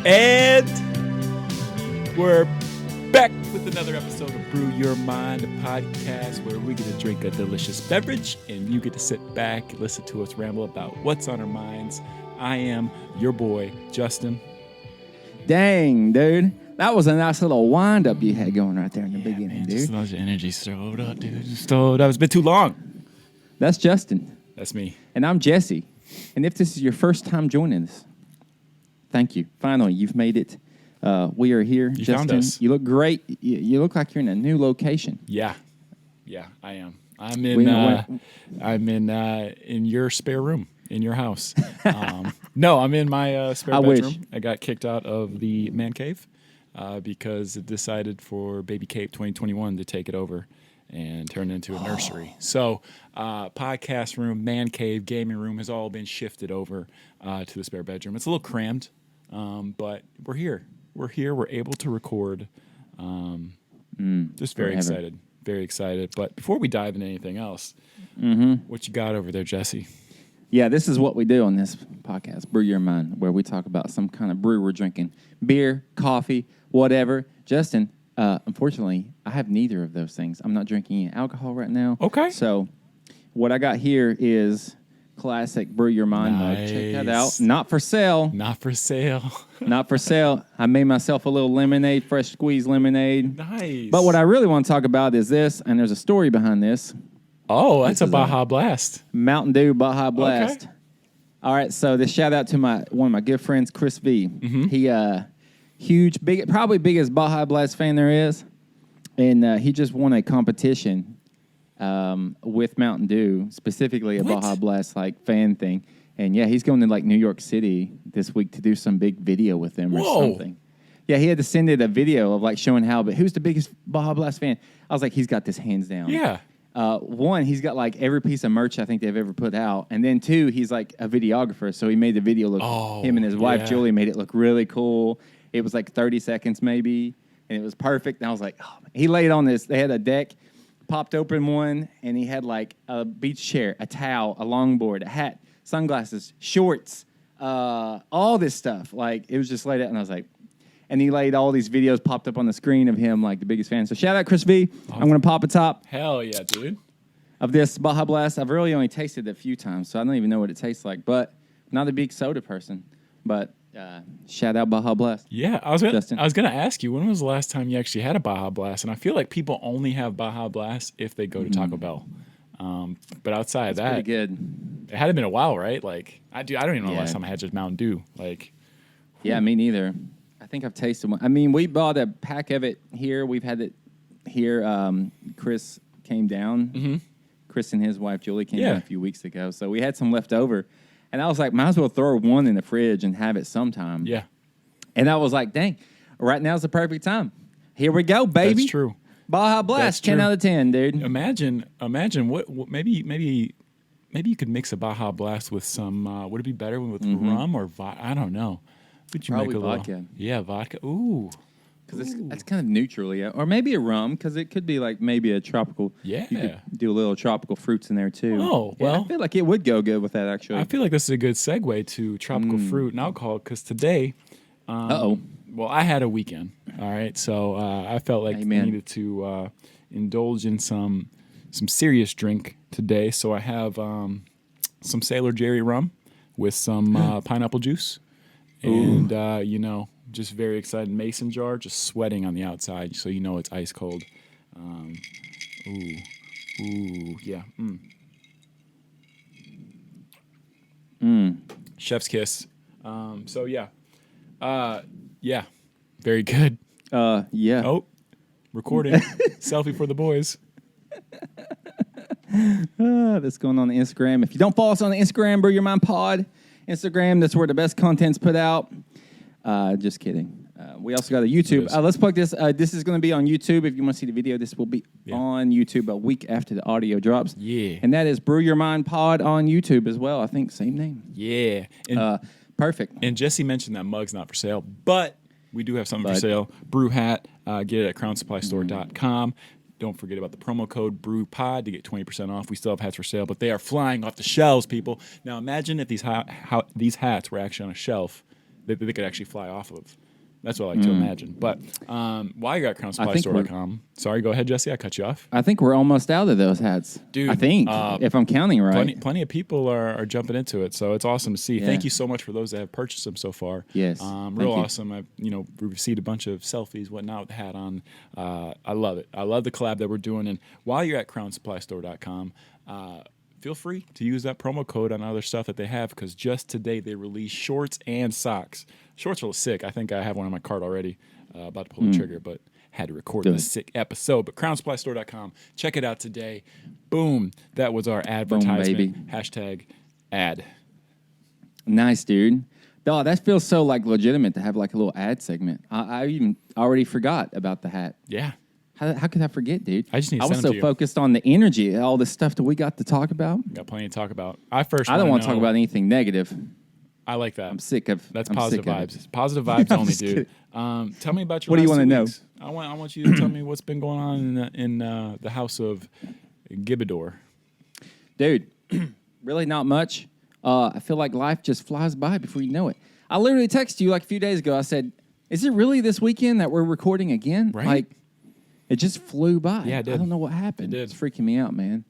And we're back with another episode of Brew Your Mind, a podcast where we get to drink a delicious beverage and you get to sit back and listen to us ramble about what's on our minds. I am your boy, Justin. Dang, dude. That was a nice little wind-up you had going right there in the beginning, man, dude. Just a bunch of energy stirred up, dude. Stirred up. It's been too long. That's Justin. That's me. And I'm Jesse. And if this is your first time joining us, thank you. Finally, you've made it. We are here. You Justin, found us. You look great. You look like you're in a new location. Yeah, I am. I'm in your spare room in your house. No, I'm in my spare bedroom. Wish. I got kicked out of the man cave because it decided for Baby Cape 2021 to take it over and turn it into a nursery. So podcast room, man cave, gaming room has all been shifted over to the spare bedroom. It's a little crammed, but we're here. We're able to record. Just very excited. Very excited. But before we dive into anything else, what you got over there, Jesse? Yeah, this is what we do on this podcast, Brew Your Mind, where we talk about some kind of brew we're drinking. Beer, coffee, whatever. Justin, unfortunately, I have neither of those things. I'm not drinking any alcohol right now. Okay. So what I got here is classic Brew Your Mind mug. Check that out. Not for sale. Not for sale. Not for sale. I made myself a little lemonade, fresh squeezed lemonade. Nice. But what I really want to talk about is this, and there's a story behind this. Oh, that's a Baja Blast. Mountain Dew Baja Blast. Okay. All right, so this shout out to one of my good friends, Chris V. He huge, probably biggest Baja Blast fan there is, and he just won a competition with Mountain Dew, specifically a Baja Blast like fan thing. And yeah, he's going to like New York City this week to do some big video with them or something. Yeah, he had to send it a video of like showing how, but who's the biggest Baja Blast fan? I was like, he's got this hands down. Yeah. One, he's got like every piece of merch I think they've ever put out. And then two, he's like a videographer. So he made the video look, him and his wife, Julie, made it look really cool. It was like 30 seconds maybe, and it was perfect. And I was like, oh, man. He laid on this. They had a deck, popped open one, and he had like a beach chair, a towel, a longboard, a hat, sunglasses, shorts, all this stuff. Like, it was just laid out, and I was like, and he laid all these videos popped up on the screen of him, like the biggest fan. So shout out Chris V. I'm going to pop a top. Hell yeah, dude. Of this Baja Blast. I've really only tasted it a few times, so I don't even know what it tastes like. But I'm not a big soda person. But shout out Baja Blast. Yeah, I was gonna ask you, when was the last time you actually had a Baja Blast? And I feel like people only have Baja Blast if they go to Taco Bell. But outside of that, pretty good. It had been a while, right? Like I don't even know the last time I had just Mountain Dew. Like, yeah, me neither. I think I've tasted one. I mean, we bought a pack of it here. We've had it here. Chris came down. Chris and his wife, Julie, came down a few weeks ago. So we had some left over. And I was like, might as well throw one in the fridge and have it sometime. Yeah. And I was like, dang, right now's the perfect time. Here we go, baby. That's true. Baja Blast, 10 out of 10, dude. Imagine what maybe you could mix a Baja Blast with some, would it be better with rum or vodka? I don't know. Would you Probably make a vodka. Little, yeah, vodka. Ooh. Because that's kind of neutral, yeah. Or maybe a rum, because it could be like maybe a tropical. Yeah. You could do a little tropical fruits in there, too. Oh, well. Yeah, I feel like it would go good with that, actually. I feel like this is a good segue to tropical fruit and alcohol, because today, well, I had a weekend, all right? So I felt like I needed to indulge in some serious drink today. So I have some Sailor Jerry rum with some pineapple juice. And, just very excited. Mason jar, just sweating on the outside, so you know it's ice cold. Yeah. Chef's kiss. Yeah. Very good. Yeah. Oh, recording. Selfie for the boys. That's going on the Instagram. If you don't follow us on the Instagram, Brew Your Mind Pod. Instagram, that's where the best content's put out. Just kidding. We also got a YouTube. Let's plug this. This is going to be on YouTube. If you want to see the video, this will be on YouTube a week after the audio drops. Yeah. And that is Brew Your Mind Pod on YouTube as well. I think same name. Yeah. And, perfect. And Jesse mentioned that mug's not for sale, but we do have something for sale. Brew hat. Get it at crownsupply.store.com. Don't forget about the promo code BREWPOD to get 20% off. We still have hats for sale, but they are flying off the shelves, people. Now imagine if these hats were actually on a shelf they could actually fly off of. That's what I like to imagine. But while you're at crownsupply.store.com, sorry, go ahead, Jesse. I cut you off. I think we're almost out of those hats. Dude, I think, if I'm counting right. Plenty of people are jumping into it, so it's awesome to see. Yeah. Thank you so much for those that have purchased them so far. Yes. Real awesome. I've received a bunch of selfies, whatnot, with the hat on. I love it. I love the collab that we're doing. And while you're at crownsupply.store.com, feel free to use that promo code on other stuff that they have, because just today they released shorts and socks. Shorts are sick. I think I have one on my cart already. About to pull the trigger, but had to record this sick episode. But crownsupply.store.com. Check it out today. Boom. That was our advertisement. Boom, baby. #ad. Nice, dude. No, that feels so like legitimate to have like a little ad segment. I even already forgot about the hat. Yeah. How could I forget, dude? I just need to I was send them so to you. Focused on the energy, all the stuff that we got to talk about. Got plenty to talk about. I don't want to talk about anything negative. I like that. I'm sick of. That's I'm positive sick of vibes. Positive vibes only, dude. Tell me about your. What do you want to know? I want you to tell me what's been going on in the house of Gibador. Dude, really not much. I feel like life just flies by before you know it. I literally texted you like a few days ago. I said, "Is it really this weekend that we're recording again?" Right. Like, it just flew by. Yeah, it did. I don't know what happened. It did. It's freaking me out, man.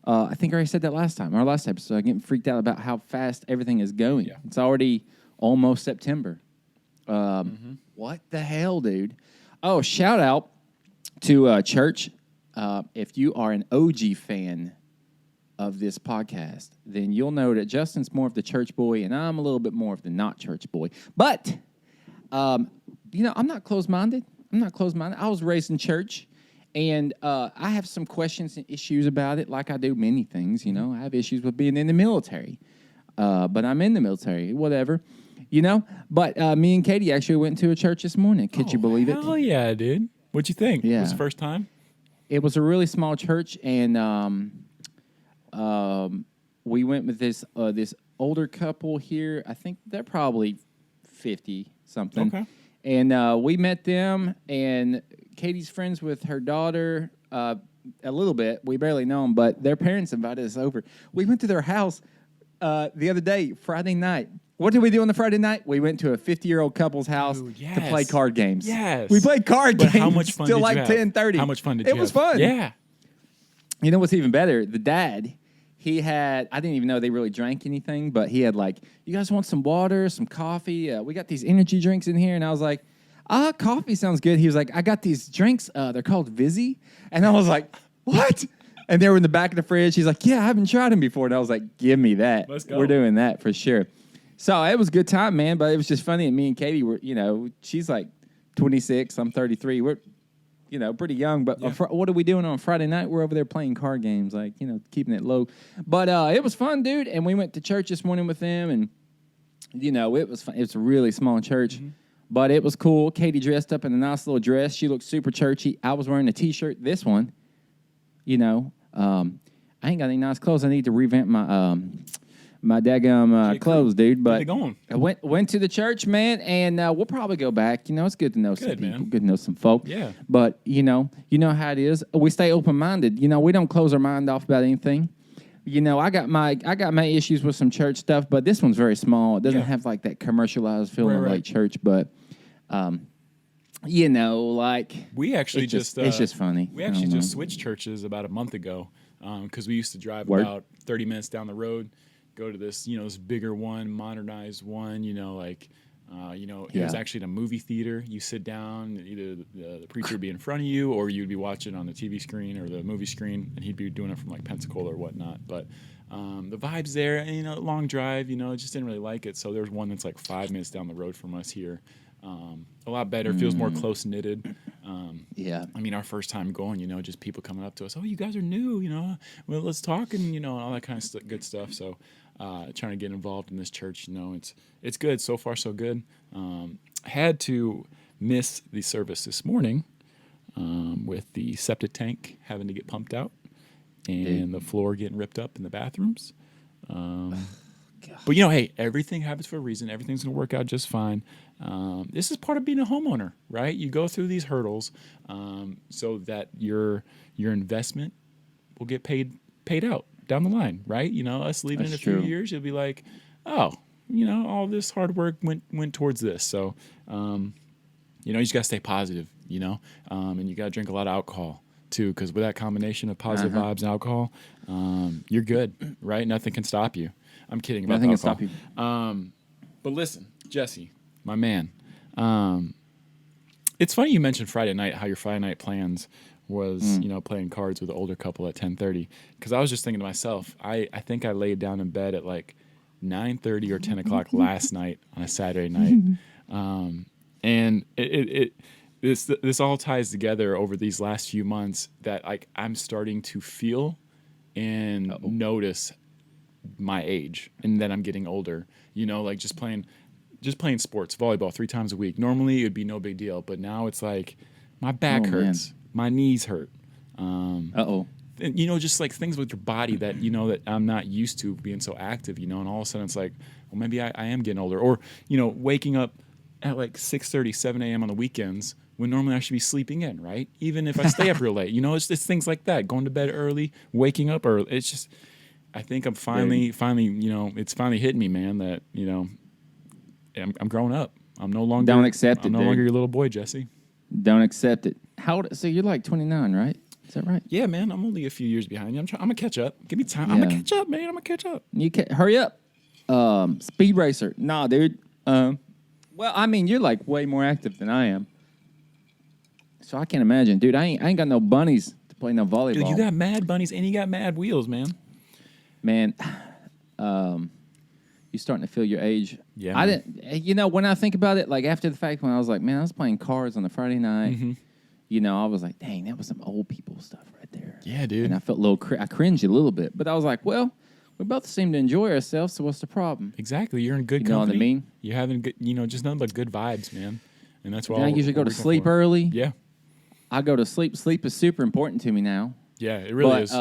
I think I already said that last time, our last episode. I'm getting freaked out about how fast everything is going. Yeah. It's already almost September. What the hell, dude? Oh, shout out to church. If you are an OG fan of this podcast, then you'll know that Justin's more of the church boy, and I'm a little bit more of the not church boy. But, I'm not closed-minded. I was raised in church. And I have some questions and issues about it, like I do many things. I have issues with being in the military, but I'm in the military, whatever. But me and Katie actually went to a church this morning. Could you believe it? Hell yeah, dude. What'd you think? Yeah. It was the first time? It was a really small church, and we went with this older couple here. I think they're probably 50-something. Okay. And we met them, and Katie's friends with her daughter a little bit. We barely know them, but their parents invited us over. We went to their house the other day, Friday night. What did we do on the Friday night? We went to a 50-year-old couple's house to play card games. Yes. We played card games how much fun till did like you have? 10:30. How much fun did you have? It was fun. Yeah. You know what's even better? The dad, I didn't even know they really drank anything, but he had like, you guys want some water, some coffee? We got these energy drinks in here. And I was like, coffee sounds good. He was like, I got these drinks. They're called Vizzy. And I was like, what? And they were in the back of the fridge. He's like, yeah, I haven't tried them before. And I was like, give me that. Let's go. We're doing that for sure. So it was a good time, man. But it was just funny. And me and Katie were, she's like 26. I'm 33. We're, pretty young. But what are we doing on Friday night? We're over there playing card games, like, keeping it low. But it was fun, dude. And we went to church this morning with them. And, it was fun. It was a really small church. Mm-hmm. But it was cool. Katie dressed up in a nice little dress. She looked super churchy. I was wearing a T-shirt. This one, I ain't got any nice clothes. I need to revamp my daggum clothes, dude. But I went to the church, man, and we'll probably go back. It's good to know some people, man. good to know some folk. Yeah. But you know how it is. We stay open-minded. We don't close our mind off about anything. I got my issues with some church stuff, but this one's very small. It doesn't have like that commercialized feeling like church, but like we actually it's just funny. We actually just switched churches about a month ago because we used to drive about 30 minutes down the road, go to this this bigger one, modernized one. It was actually in a movie theater. You sit down, either the preacher would be in front of you, or you'd be watching on the TV screen or the movie screen, and he'd be doing it from like Pensacola or whatnot. But the vibes there, and, long drive, just didn't really like it. So there's one that's like 5 minutes down the road from us here. A lot better, feels more close knitted. Our first time going, just people coming up to us, oh, you guys are new, well, let's talk, and all that kind of good stuff. So trying to get involved in this church, it's good so far, so good. Had to miss the service this morning with the septic tank having to get pumped out and the floor getting ripped up in the bathrooms. But hey, everything happens for a reason. Everything's going to work out just fine. This is part of being a homeowner, right? You go through these hurdles so that your investment will get paid out down the line, right? Us leaving in a few years, you'll be like, oh, all this hard work went towards this. So, you just got to stay positive, and you got to drink a lot of alcohol too, because with that combination of positive vibes and alcohol, you're good, right? Nothing can stop you. I'm kidding about Nothing alcohol. can stop you. But listen, Jesse, my man, it's funny you mentioned Friday night, how your Friday night plans was, playing cards with an older couple at 10:30. Because I was just thinking to myself, I think I laid down in bed at like 9:30 or 10 o'clock last night on a Saturday night. And this all ties together over these last few months that like I'm starting to feel and notice my age and that I'm getting older. Like just playing sports, volleyball 3 times a week. Normally it would be no big deal, but now it's like my back hurts, my knees hurt. And, just like things with your body that that I'm not used to being so active. And all of a sudden it's like, well, maybe I am getting older, or waking up at like 6:30, 7 a.m. on the weekends when normally I should be sleeping in, right? Even if I stay up real late, it's things like that. Going to bed early, waking up early. It's just, I think I'm finally, it's finally hitting me, man, that, I'm growing up. I'm no longer. Don't accept it. I'm no longer your little boy, Jesse. Don't accept it. How old? So you're like 29, right? Is that right? Yeah, man. I'm only a few years behind you. I'm gonna catch up. Give me time. Yeah. I'm gonna catch up, man. I'm gonna catch up. Hurry up. Speed racer. Nah, dude. Well, I mean, you're like way more active than I am. So I can't imagine, dude. I ain't got no bunnies to play no volleyball. Dude, you got mad bunnies and you got mad wheels, man. Man, you're starting to feel your age. Yeah. I didn't. When I think about it, like after the fact, when I was like, man, I was playing cards on a Friday night. I was like, dang, that was some old people stuff right there. Yeah, dude. And I felt a little, I cringed a little bit, but I was like, well, we both seem to enjoy ourselves, so what's the problem? Exactly. You're in good company. You know what I mean? You're having good, just nothing but good vibes, man. And that's why I usually go to sleep early. Yeah. I go to sleep. Sleep is super important to me now. Yeah, it really is.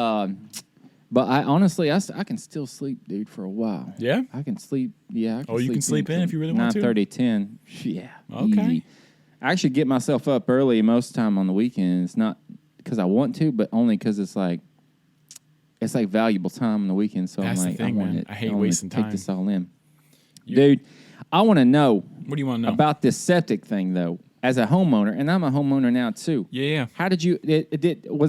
But I honestly, I can still sleep, dude, for a while. Yeah? I can sleep. Yeah. You can sleep in if you really want to? 9:30, 10. Yeah. Okay. Easy. I actually get myself up early most of the time on the weekends. Not because I want to, but only because it's like valuable time on the weekend. So That's I'm like, the thing, man. I hate wasting time. Take this all in. Dude, I want to know. What do you want to know? About this septic thing, though. As a homeowner, and I'm a homeowner now too. Yeah. How did you?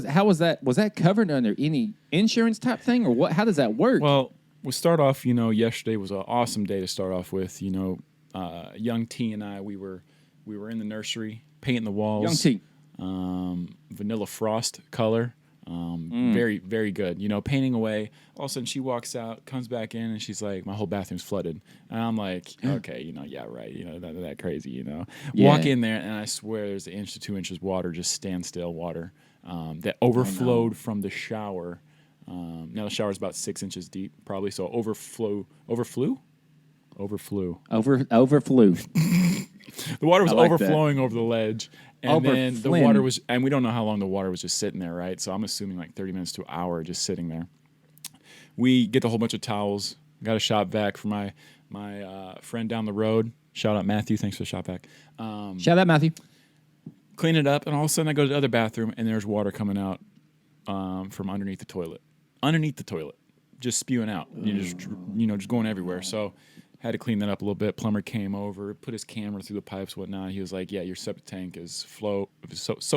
How was that? Was that covered under any insurance type thing, or what? How does that work? Well, we'll start off. Yesterday was an awesome day to start off with. Young T and I, we were in the nursery painting the walls. Young T, vanilla frost color. Very, very good. Painting away. All of a sudden she walks out, comes back in, and she's like, my whole bathroom's flooded. And I'm like, okay, yeah, right. That crazy, Yeah. Walk in there, and I swear there's 1 to 2 inches water, just standstill water, that overflowed from the shower. Now the shower's about 6 inches deep, probably. So overflew. Overflew. The water was like overflowing over the ledge. And then the Overflin. water was, and we don't know how long the water was just sitting there, right? So I'm assuming like 30 minutes to an hour just sitting there. We get a whole bunch of towels. Got a shop vac for my friend down the road. Shout out Matthew. Thanks for the shop vac. Shout out Matthew. Clean it up, and all of a sudden I go to the other bathroom, and there's water coming out from underneath the toilet. Just spewing out. Just going everywhere. So had to clean that up a little bit. Plumber came over, put his camera through the pipes, whatnot. He was like, yeah, your septic tank is so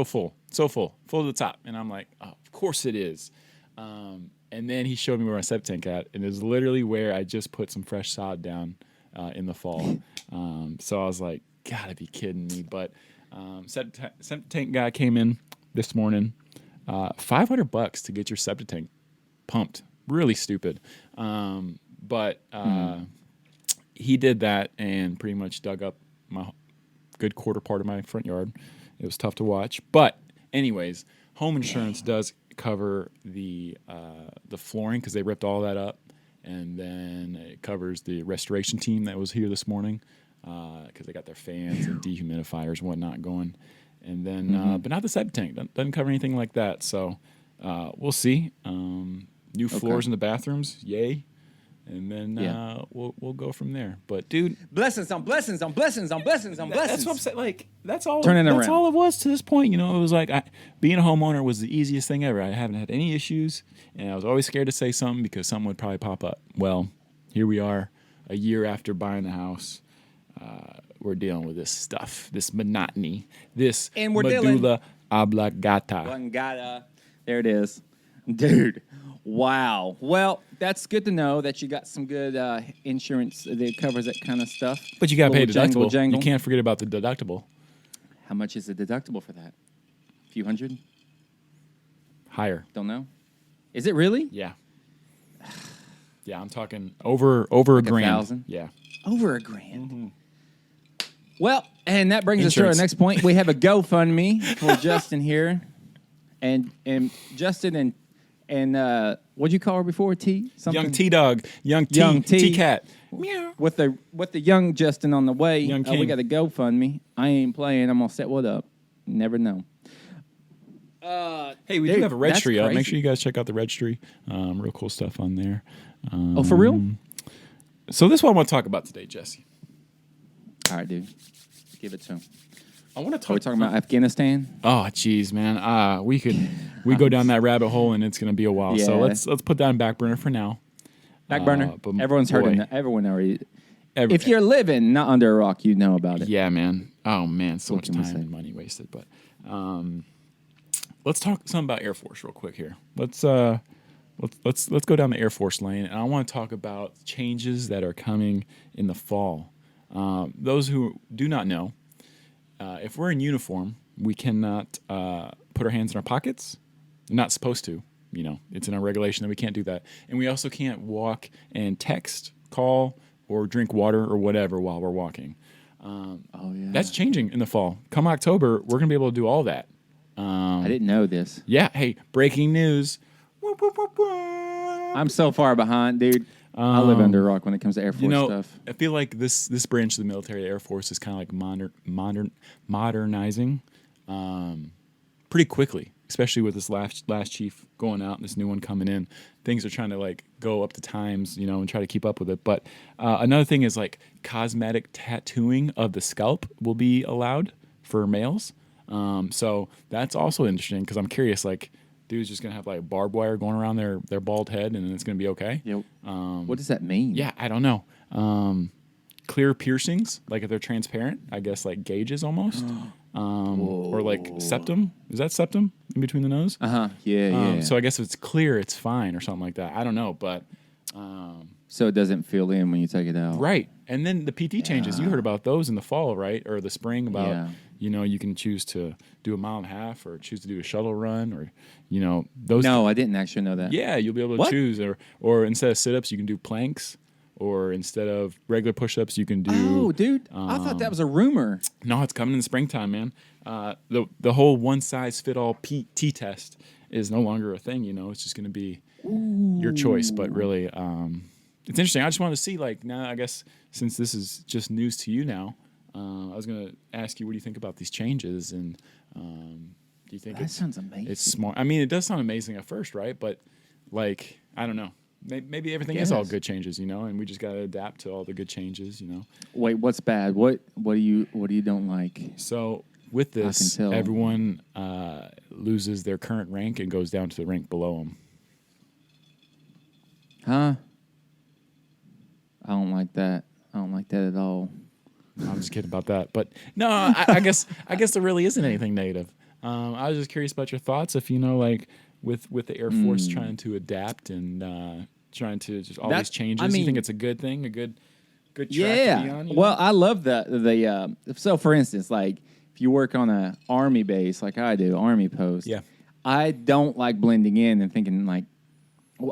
full to the top. And I'm like, oh, of course it is. And then he showed me where my septic tank at, and it was literally where I just put some fresh sod down in the fall. So I was like, gotta be kidding me. But septic tank guy came in this morning, $500 to get your septic tank pumped. Really stupid. But he did that and pretty much dug up my good quarter part of my front yard. It was tough to watch. But anyways, home insurance does cover the flooring because they ripped all that up. And then it covers the restoration team that was here this morning because they got their fans and dehumidifiers and whatnot going. And then, but not the septic tank. Doesn't cover anything like that. So we'll see. New floors in the bathrooms, yay. And then we'll go from there. But dude, blessings on blessings on blessings on blessings on blessings. That's what I'm saying. Like that's all. Turning that's around. all it was to this point. It was like being a homeowner was the easiest thing ever. I haven't had any issues, and I was always scared to say something because something would probably pop up. Well, here we are, a year after buying the house, we're dealing with this stuff, this monotony, this medulla oblongata. There it is. Dude, wow. Well, that's good to know that you got some good insurance that covers that kind of stuff. But you got to pay deductible. Jangle. You can't forget about the deductible. How much is the deductible for that? A few hundred? Higher. Don't know. Is it really? Yeah. Yeah, I'm talking over like $1,000. 1,000? Yeah. Over $1,000. Mm-hmm. Well, and that brings us to our next point. We have a GoFundMe for Justin here. And Justin and what'd you call her before? T? Something? Young T-Dog. Young T-Cat. Meow. With the young Justin on the way, Young King. We got a GoFundMe. I ain't playing. I'm going to set what up. Never know. Hey, we do have a registry up. Make sure you guys check out the registry. Real cool stuff on there. Oh, for real? So this is what I want to talk about today, Jesse. All right, dude. Give it to him. I want to talk. Are we talking about Afghanistan? Oh, geez, man. We go down that rabbit hole, and it's going to be a while. Yeah. So let's put that on back burner for now. Back burner. Everyone's heard of it. Everyone already. If you're living not under a rock, you know about it. Yeah, man. Oh, man. So much time and money wasted. But let's talk something about Air Force real quick here. Let's go down the Air Force lane, and I want to talk about changes that are coming in the fall. Those who do not know, if we're in uniform, we cannot put our hands in our pockets. We're not supposed to. It's in our regulation that we can't do that. And we also can't walk and text, call, or drink water or whatever while we're walking. That's changing in the fall. Come October, we're going to be able to do all that. I didn't know this. Yeah. Hey, breaking news. I'm so far behind, dude. I live under a rock when it comes to Air Force stuff. I feel like this branch of the military, the Air Force, is kind of like modernizing pretty quickly, especially with this last chief going out and this new one coming in. Things are trying to like go up to times, and try to keep up with it. But another thing is like cosmetic tattooing of the scalp will be allowed for males. So that's also interesting because I'm curious, like, dude's just gonna have like barbed wire going around their bald head, and then it's gonna be okay. Yep. What does that mean? Yeah, I don't know. Clear piercings, like if they're transparent, I guess like gauges almost, or like septum. Is that septum in between the nose? Yeah. So I guess if it's clear, it's fine or something like that. I don't know, but so it doesn't fill in when you take it out, right? And then the PT changes. You heard about those in the fall, right, or the spring? About you can choose to do a mile and a half, or choose to do a shuttle run, or those. No, I didn't actually know that. Yeah, you'll be able to choose, or instead of sit-ups, you can do planks, or instead of regular push-ups, you can do. Oh, dude, I thought that was a rumor. No, it's coming in the springtime, man. The whole one-size-fit-all PT test is no longer a thing. It's just going to be your choice. But really, it's interesting. I just wanted to see, like, now I guess since this is just news to you now. I was going to ask you, what do you think about these changes? And do you think that sounds amazing? It's smart. I mean, it does sound amazing at first, right? But like, I don't know. Maybe everything is all good changes, and we just got to adapt to all the good changes, Wait, what's bad? What do you don't like? So with this, everyone loses their current rank and goes down to the rank below them. Huh? I don't like that. I don't like that at all. I'm just kidding about that, but no, I guess there really isn't anything negative. I was just curious about your thoughts. If like with the Air Force trying to adapt and trying to just all these changes, you think it's a good thing, a good track to be on? Well, I love the so for instance, like if you work on an army base, like I do, army post. Yeah, I don't like blending in and thinking like.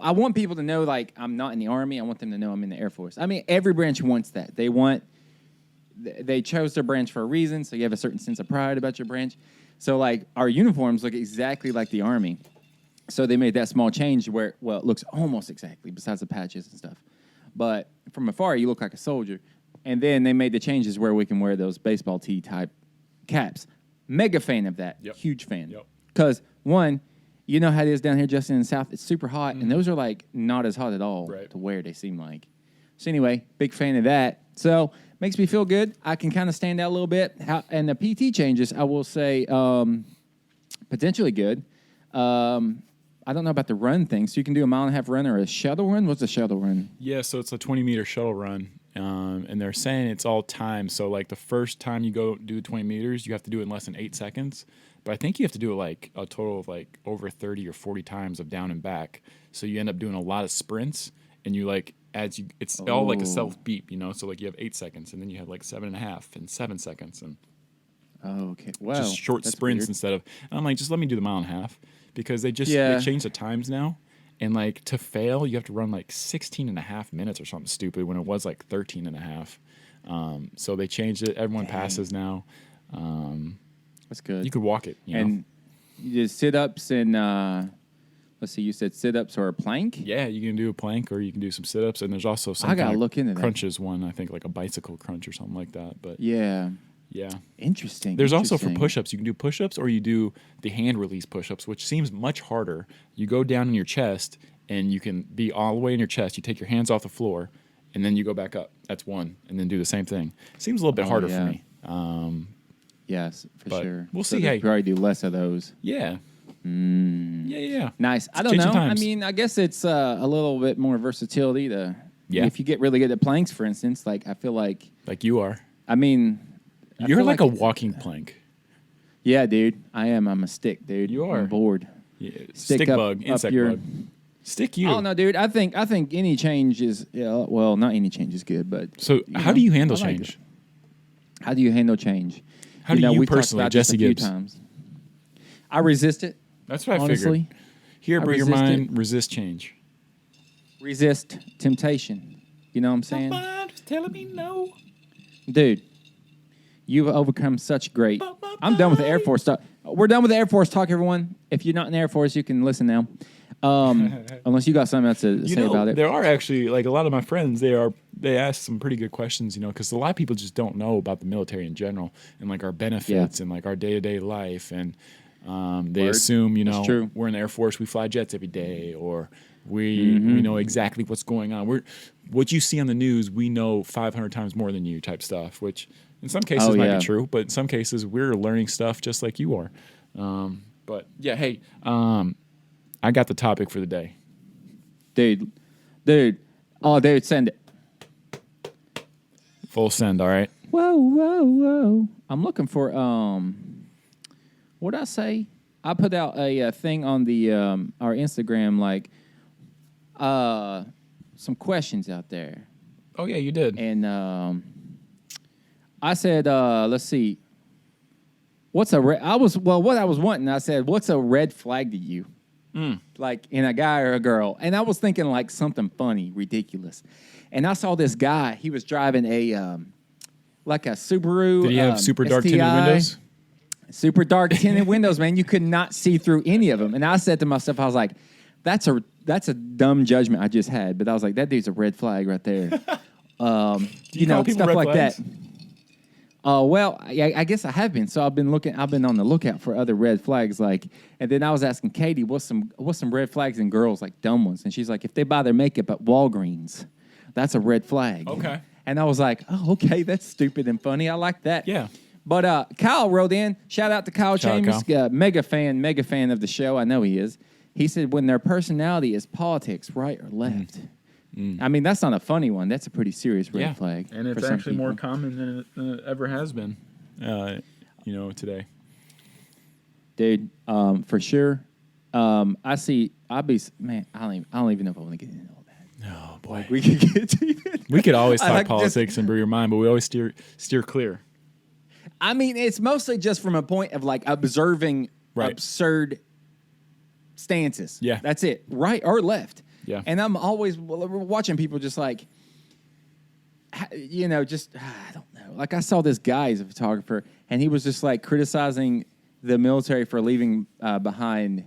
I want people to know like I'm not in the Army. I want them to know I'm in the Air Force. I mean, every branch wants that. They chose their branch for a reason, so you have a certain sense of pride about your branch. So, like, our uniforms look exactly like the Army. So they made that small change where, well, it looks almost exactly, besides the patches and stuff. But from afar, you look like a soldier. And then they made the changes where we can wear those baseball tee type caps. Mega fan of that. Yep. Huge fan. Yep. Because, one, you know how it is down here, Justin, in the South. It's super hot, and those are, like, not as hot at all to wear, they seem like. So, anyway, big fan of that. So, makes me feel good. I can kind of stand out a little bit. And the PT changes, I will say, potentially good. I don't know about the run thing. So you can do a 1.5 mile run or a shuttle run. What's a shuttle run? Yeah, so it's a 20-meter shuttle run, and they're saying it's all time. So like the first time you go do 20 meters, you have to do it in less than 8 seconds. But I think you have to do it like a total of like over 30 or 40 times of down and back. So you end up doing a lot of sprints, and you like it's all like a self beep, So like you have 8 seconds, and then you have like 7.5 and 7 seconds, and okay, wow, just short sprints weird. instead of. And I'm like, just let me do the 1.5 miles because they changed the times now. And like to fail, you have to run like 16.5 minutes or something stupid when it was like 13.5. So they changed it. Everyone passes now. That's good. You could walk it. You did sit-ups and let's see. You said sit-ups or a plank. Yeah, you can do a plank or you can do some sit-ups. And there's also some I gotta look into crunches one. I think like a bicycle crunch or something like that. But yeah. Interesting. There's also for push-ups. You can do push-ups or you do the hand release push-ups, which seems much harder. You go down in your chest and you can be all the way in your chest. You take your hands off the floor and then you go back up. That's one. And then do the same thing. Seems a little bit harder for me. Yes, for sure. We'll so see. Hey, probably do less of those. Yeah. Yeah. Nice. I don't know. Times. I mean, I guess it's a little bit more versatility to. Yeah. If you get really good at planks, for instance, like I feel like. Like you are. I mean. You're like a walking plank. Yeah, dude. I am. I'm a stick, dude. You are. I'm bored. Yeah. Stick bug, insect bug. Stick you. Oh no, dude. I think any change is well, not any change is good, but so how do you handle change? How do you handle change? How do you personally, Jesse Gibbs? I resist it. That's what I honestly. figured. Hear about your mind, resist change. Resist temptation. You know what I'm saying? My mind is telling me no. Dude, you've overcome such great. I'm done with the Air Force talk. We're done with the Air Force talk, everyone. If you're not in the Air Force, you can listen now. Unless you got something else to say about it. There are actually, like, a lot of my friends, they ask some pretty good questions, because a lot of people just don't know about the military in general and, like, our benefits and, like, our day-to-day life. And they assume, we're in the Air Force, we fly jets every day, or we know exactly what's going on. What you see on the news, we know 500 times more than you type stuff, which in some cases might be true, but in some cases we're learning stuff just like you are. But, yeah, hey, I got the topic for the day. Dude. Oh, dude, send it. Full send, all right? Whoa. I'm looking for, what'd I say? I put out a thing on the our Instagram, like, some questions out there. Oh, yeah, you did. And I said, let's see. What I was wanting, I said, what's a red flag to you? Like in a guy or a girl. And I was thinking like something funny, ridiculous. And I saw this guy, he was driving a like a Subaru. Did he have super dark STI, tinted windows? Super dark tinted windows, man. You could not see through any of them. And I said to myself, I was like, that's a dumb judgment I just had. But I was like, that dude's a red flag right there. Stuff like that. Well, I guess I have been. So I've been on the lookout for other red flags. Like, and then I was asking Katie, what's some red flags in girls, like dumb ones? And she's like, if they buy their makeup at Walgreens, that's a red flag. Okay. And I was like, oh, okay, that's stupid and funny. I like that. Yeah. But Kyle wrote in. Shout out to Kyle Chambers, mega fan of the show. I know he is. He said, when their personality is politics, right or left. I mean, that's not a funny one. That's a pretty serious red flag. And it's actually more common than it ever has been, today. Dude, for sure. I don't even know if I want to get into all that. Oh, boy. Like, we could get to We could always talk politics and brew your mind, but we always steer clear. I mean, it's mostly just from a point of, like, observing absurd stances. Yeah. That's it. Right or left. Yeah. And I'm always watching people just like, I don't know. Like I saw this guy, he's a photographer, and he was just like criticizing the military for leaving behind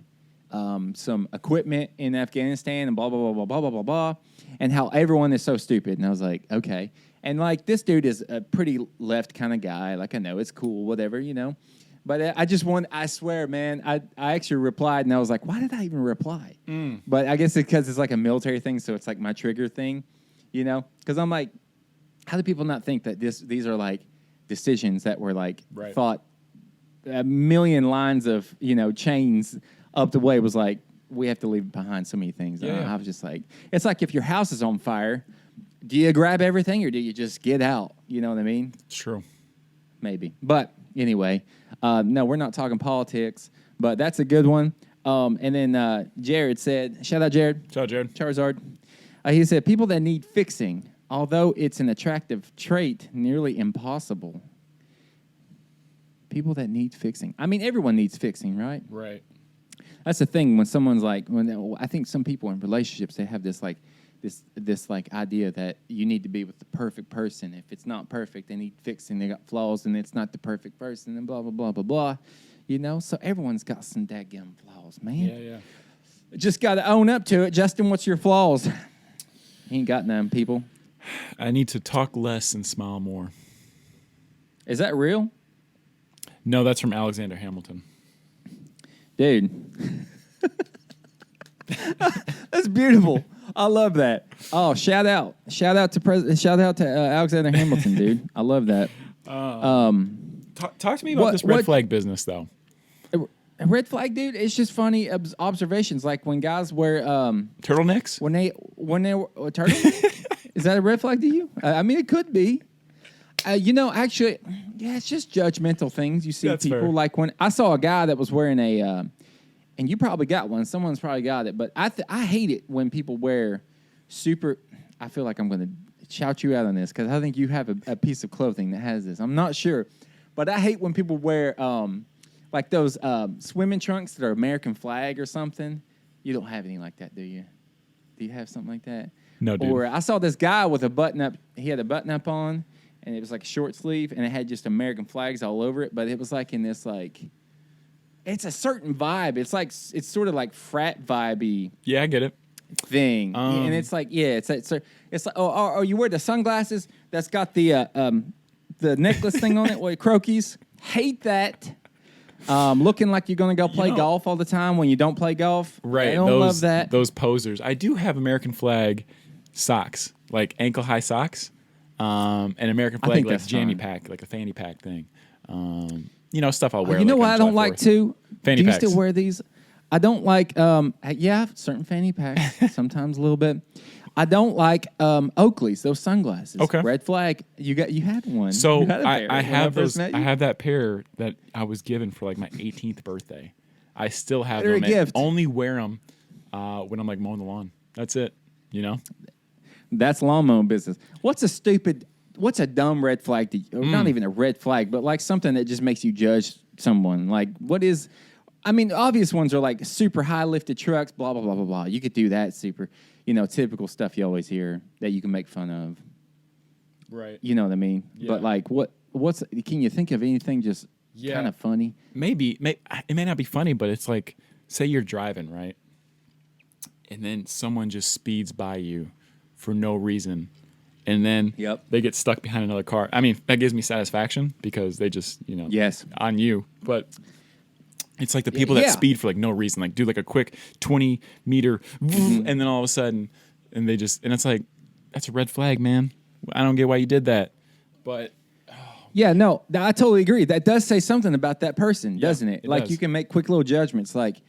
some equipment in Afghanistan and blah, blah, blah, blah, blah, blah, blah, blah, and how everyone is so stupid. And I was like, okay. And like this dude is a pretty left kind of guy. Like I know it's cool, whatever, But I swear, man, I actually replied, and I was like, why did I even reply? But I guess it's because it's like a military thing, so it's like my trigger thing, Because I'm like, how do people not think that these are like decisions that were like thought a million lines of, chains up the way was like we have to leave behind so many things. Yeah. I was just like, it's like if your house is on fire, do you grab everything or do you just get out? You know what I mean? It's true. Maybe. But anyway, no, we're not talking politics, but that's a good one. And then Jared said, shout out Jared. Shout out Jared. Charizard. He said, people that need fixing, although it's an attractive trait, nearly impossible. People that need fixing. I mean, everyone needs fixing, right? Right. That's the thing when someone's like, I think some people in relationships, they have this idea that you need to be with the perfect person. If it's not perfect, they need fixing. They got flaws, and it's not the perfect person, and blah, blah, blah, blah, blah. You know? So everyone's got some daggum flaws, man. Yeah. Just got to own up to it. Justin, what's your flaws? He ain't got none, people. I need to talk less and smile more. Is that real? No, that's from Alexander Hamilton. Dude. That's beautiful. I love that. Oh, shout out to Alexander Hamilton, dude. I love that. Talk to me about this red flag business, though. A red flag, dude. It's just funny observations, like when guys wear turtlenecks. When they turtleneck. Is that a red flag to you? I mean, it could be. Actually, yeah, it's just judgmental things you see. That's people fair. Like when I saw a guy that was wearing a, and you probably got one. Someone's probably got it, but I hate it when people wear super. I feel like I'm going to shout you out on this because I think you have a piece of clothing that has this. I'm not sure, but I hate when people wear like those swimming trunks that are American flag or something. You don't have anything like that, do you? Do you have something like that? No, dude. Or I saw this guy with a button up. He had a button up on. And it was like a short sleeve, and it had just American flags all over it. But it was like in this it's a certain vibe. It's sort of like frat vibey. Yeah, I get it. Thing, and it's like it's like oh you wear the sunglasses that's got the necklace thing on it. What croquis? Hate that. Looking like you're gonna go play golf all the time when you don't play golf. Right. I don't love that. Those posers. I do have American flag socks, like ankle high socks. And American flag like jammy pack, like a fanny pack thing. Stuff I'll wear. You know what I don't like too? Fanny packs. Do you still wear these? I don't like. Certain fanny packs. Sometimes a little bit. I don't like Oakley's. Those sunglasses. Okay. Red flag. You had one. So I have those. I have that pair that I was given for like my 18th birthday. I still have them. Gift. Only wear them when I'm like mowing the lawn. That's it. You know. That's lawn mowing business. What's a dumb red flag to you? Or not even a red flag, but like something that just makes you judge someone. Like obvious ones are like super high lifted trucks, blah, blah, blah, blah, blah. You could do that super, typical stuff you always hear that you can make fun of. Right. You know what I mean? Yeah. But like can you think of anything just kind of funny? Maybe. It may not be funny, but it's like, say you're driving, right? And then someone just speeds by you for no reason, and then they get stuck behind another car. I mean, that gives me satisfaction because they just, on you. But it's like the people that speed for like no reason, like do like a quick 20-meter, and then all of a sudden, and it's like, that's a red flag, man. I don't get why you did that. But no, I totally agree. That does say something about that person, doesn't it? Like does. You can make quick little judgments, like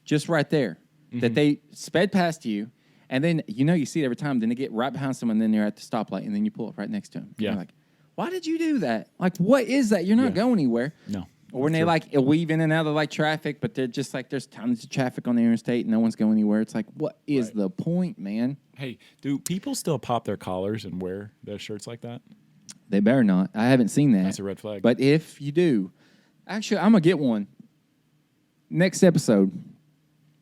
just right there, that they sped past you. And then, you see it every time. Then they get right behind someone, and then they're at the stoplight, and then you pull up right next to them. Yeah. You're like, why did you do that? Like, what is that? You're not going anywhere. No. Or when they, weave in and out of, traffic, but they're just like, there's tons of traffic on the interstate, and no one's going anywhere. It's like, what is the point, man? Hey, do people still pop their collars and wear their shirts like that? They better not. I haven't seen that. That's a red flag. But if you do, actually, I'm going to get one. Next episode.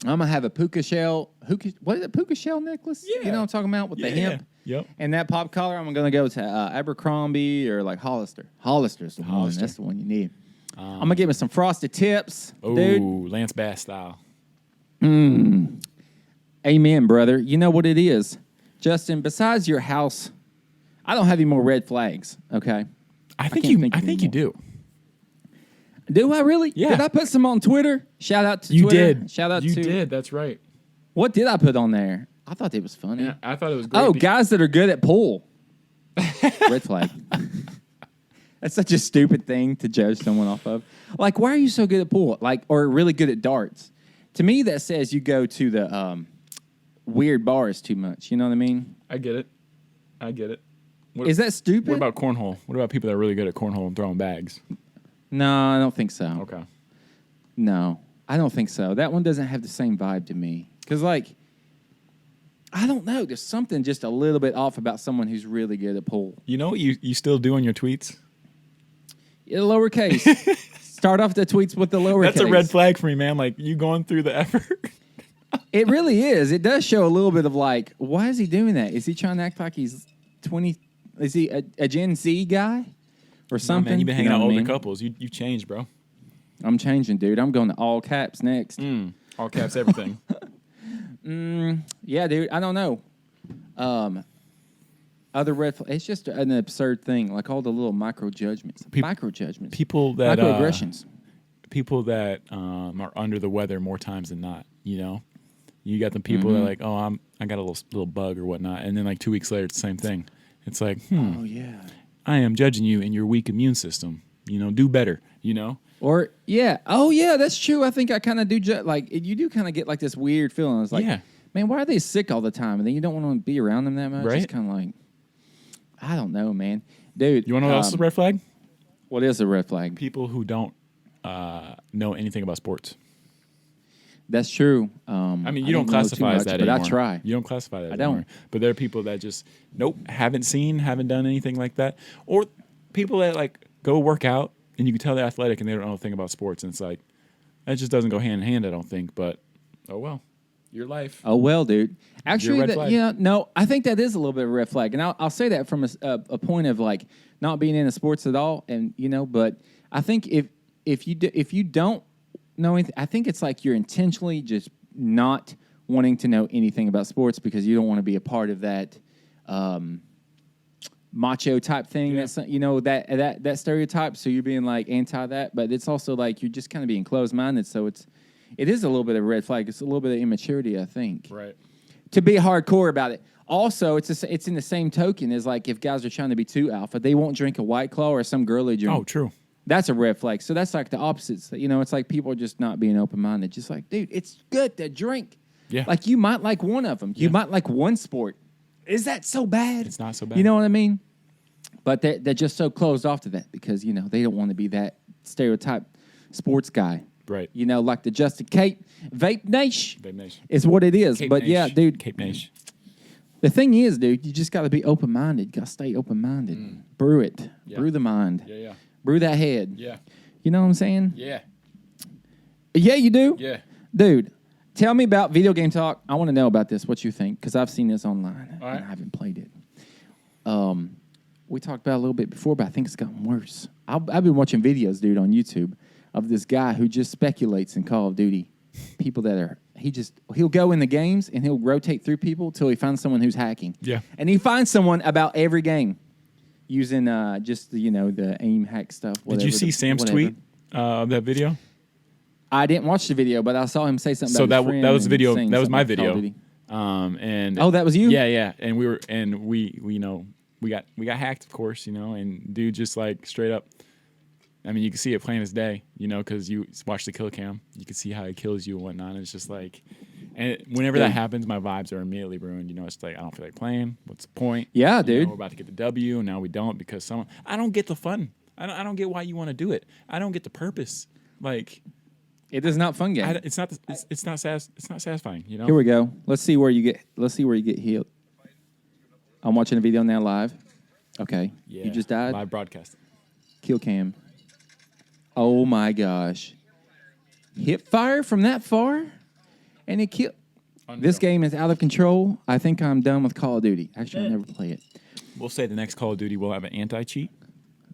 I'm going to have a puka shell necklace? Yeah. You know what I'm talking about with the hemp? Yep. And that pop collar, I'm going to go to Abercrombie or like Hollister. Hollister's the one. That's the one you need. I'm going to give me some frosted tips, dude. Ooh, Lance Bass style. Amen, brother. You know what it is. Justin, besides your house, I don't have any more red flags, okay? I think you do. Do I really? Yeah. Did I put some on Twitter? Shout out to you Twitter. Did. Shout out you to... You did. That's right. What did I put on there? I thought it was funny. Yeah, I thought it was great. Oh, guys that are good at pool. Red flag. That's such a stupid thing to judge someone off of. Like, why are you so good at pool? Like, or really good at darts? To me, that says you go to the weird bars too much. You know what I mean? I get it. Is that stupid? What about cornhole? What about people that are really good at cornhole and throwing bags? No, I don't think so. Okay. No, I don't think so. That one doesn't have the same vibe to me. Because, like, I don't know. There's something just a little bit off about someone who's really good at pool. You know what you still do on your tweets? Yeah, lowercase. Start off the tweets with the lowercase. That's a red flag for me, man. Like, you going through the effort. It really is. It does show a little bit of, like, why is he doing that? Is he trying to act like he's 20? Is he a Gen Z guy or something? Man, you've been hanging out with older couples. You've changed, bro. I'm changing, dude. I'm going to all caps next. All caps, everything. Yeah, dude. I don't know. Other red flags. It's just an absurd thing. Like all the little micro judgments. People that microaggressions. People that are under the weather more times than not. You know, you got the people that are like, oh, I got a little bug or whatnot, and then like 2 weeks later, it's the same thing. It's like, oh yeah, I am judging you in your weak immune system. You know, do better. You know. Or yeah, oh yeah, that's true. I think I kind of do. Like you do kind of get like this weird feeling. It's like, man, why are they sick all the time? And then you don't want to be around them that much. Right? It's kind of like, I don't know, man, dude. You want to know what else is a red flag? What is a red flag? People who don't know anything about sports. That's true. I mean, you don't classify as that anymore. But I try. You don't classify that anymore. Don't. But there are people that just, haven't done anything like that. Or people that, like, go work out, and you can tell they're athletic, and they don't know anything about sports. And it's like, that just doesn't go hand in hand, I don't think. But, oh, well. Your life. Oh, well, dude. Actually, no, I think that is a little bit of a red flag. And I'll say that from a point of, like, not being into sports at all. And, but I think if you don't know anything, I think it's like you're intentionally just not wanting to know anything about sports because you don't want to be a part of that macho type thing. That's that stereotype. So you're being like anti that, but it's also like you're just kind of being closed minded. So it is a little bit of a red flag. It's a little bit of immaturity, I think. Right. To be hardcore about it. Also, it's in the same token as like if guys are trying to be too alpha, they won't drink a White Claw or some girly drink. Oh, true. That's a red flag. So that's like the opposites. It's like people are just not being open-minded. Just like, dude, it's good to drink. Yeah. Like you might like one of them. You might like one sport. Is that so bad? It's not so bad. You know what I mean? But they're just so closed off to that because, they don't want to be that stereotype sports guy. Right. Like the Justin Cape Vape Nation. Vape Nation. Is what it is. Cape but Nation. Yeah, dude. Cape Nation. The thing is, dude, you just got to be open-minded. Got to stay open-minded. Brew it. Yeah. Brew the mind. Yeah. Brew that head. Yeah. You know what I'm saying? Yeah. Yeah, you do? Yeah. Dude, tell me about Video Game Talk. I want to know about this, what you think, because I've seen this online. All right. And I haven't played it. We talked about it a little bit before, but I think it's gotten worse. I've been watching videos, dude, on YouTube of this guy who just speculates in Call of Duty. People that he'll go in the games and he'll rotate through people till he finds someone who's hacking. Yeah. And he finds someone about every game using just the aim hack stuff. Whatever, Did you see Sam's tweet of that video? I didn't watch the video, but I saw him say something. So about that was the video. That was my video. And that was you? Yeah. And we got hacked, of course, and dude just like straight up. I mean, you can see it plain as day, because you watch the kill cam. You can see how he kills you and whatnot. And it's just like, and whenever that happens, my vibes are immediately ruined. It's like, I don't feel like playing. What's the point? Yeah, dude. We're about to get the W, and now we don't because I don't get the fun. I don't get why you want to do it. I don't get the purpose. Like, it is not fun game. It's not satisfying. Here we go. Let's see where you get healed. I'm watching a video now live. Okay. Yeah. You just died. Live broadcast. Kill cam. Oh my gosh. Hip fire from that far? And it killed. This game is out of control. I think I'm done with Call of Duty. Actually, I'll never play it. We'll say the next Call of Duty will have an anti-cheat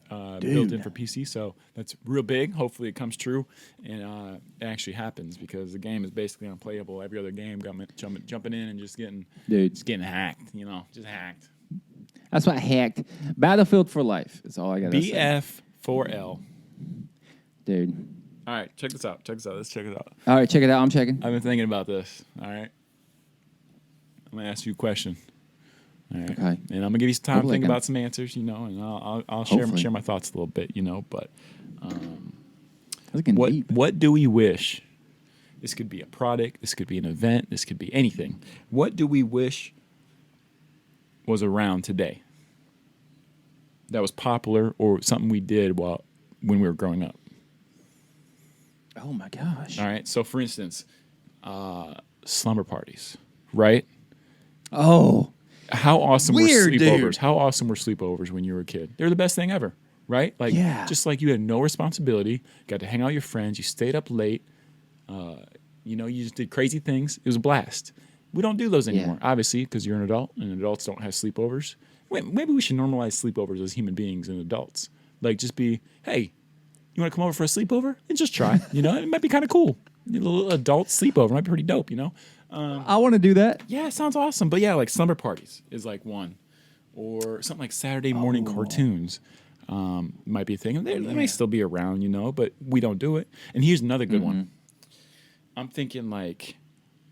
built in for PC, so that's real big. Hopefully it comes true and it actually happens because the game is basically unplayable. Every other game, jumping in and just getting hacked, just hacked. That's what hacked. Battlefield for Life is all I got to say. BF4L. Dude. All right, check this out. Let's check it out. All right, check it out. I'm checking. I've been thinking about this. All right. I'm going to ask you a question. All right. Okay. And I'm going to give you some time to think about some answers, and I'll share my thoughts a little bit, but deep. what do we wish This could be a product. This could be an event. This could be anything. What do we wish was around today that was popular or something we did when we were growing up? Oh my gosh. All right. So for instance, slumber parties, right? Oh. How awesome Weird, were sleepovers? dude. How awesome were sleepovers when you were a kid? They're the best thing ever, right? Like, just like you had no responsibility, got to hang out with your friends, you stayed up late, you just did crazy things. It was a blast. We don't do those anymore, obviously, because you're an adult, and adults don't have sleepovers. Maybe we should normalize sleepovers as human beings and adults. Like, just be, hey, you want to come over for a sleepover? And just try. It might be kind of cool. A little adult sleepover might be pretty dope, I want to do that. Yeah, it sounds awesome. But yeah, like slumber parties is like one. Or something like Saturday morning cartoons might be a thing. They may still be around, but we don't do it. And here's another good one. I'm thinking like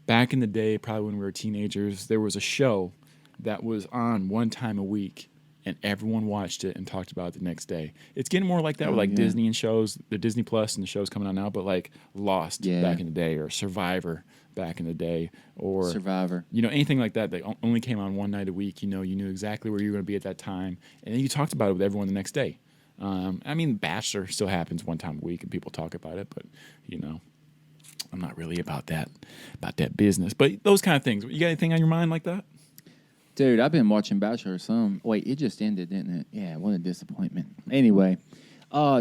back in the day, probably when we were teenagers, there was a show that was on one time a week and everyone watched it and talked about it the next day. It's getting more like that with like Disney and shows, the Disney Plus and the shows coming out now, but like Lost back in the day or Survivor back in the day or Survivor. Anything like that only came on one night a week. You knew exactly where you were going to be at that time. And then you talked about it with everyone the next day. Bachelor still happens one time a week and people talk about it, but I'm not really about that business. But those kind of things. You got anything on your mind like that? Dude, I've been watching Bachelor some. Wait, it just ended, didn't it? Yeah, what a disappointment. Anyway,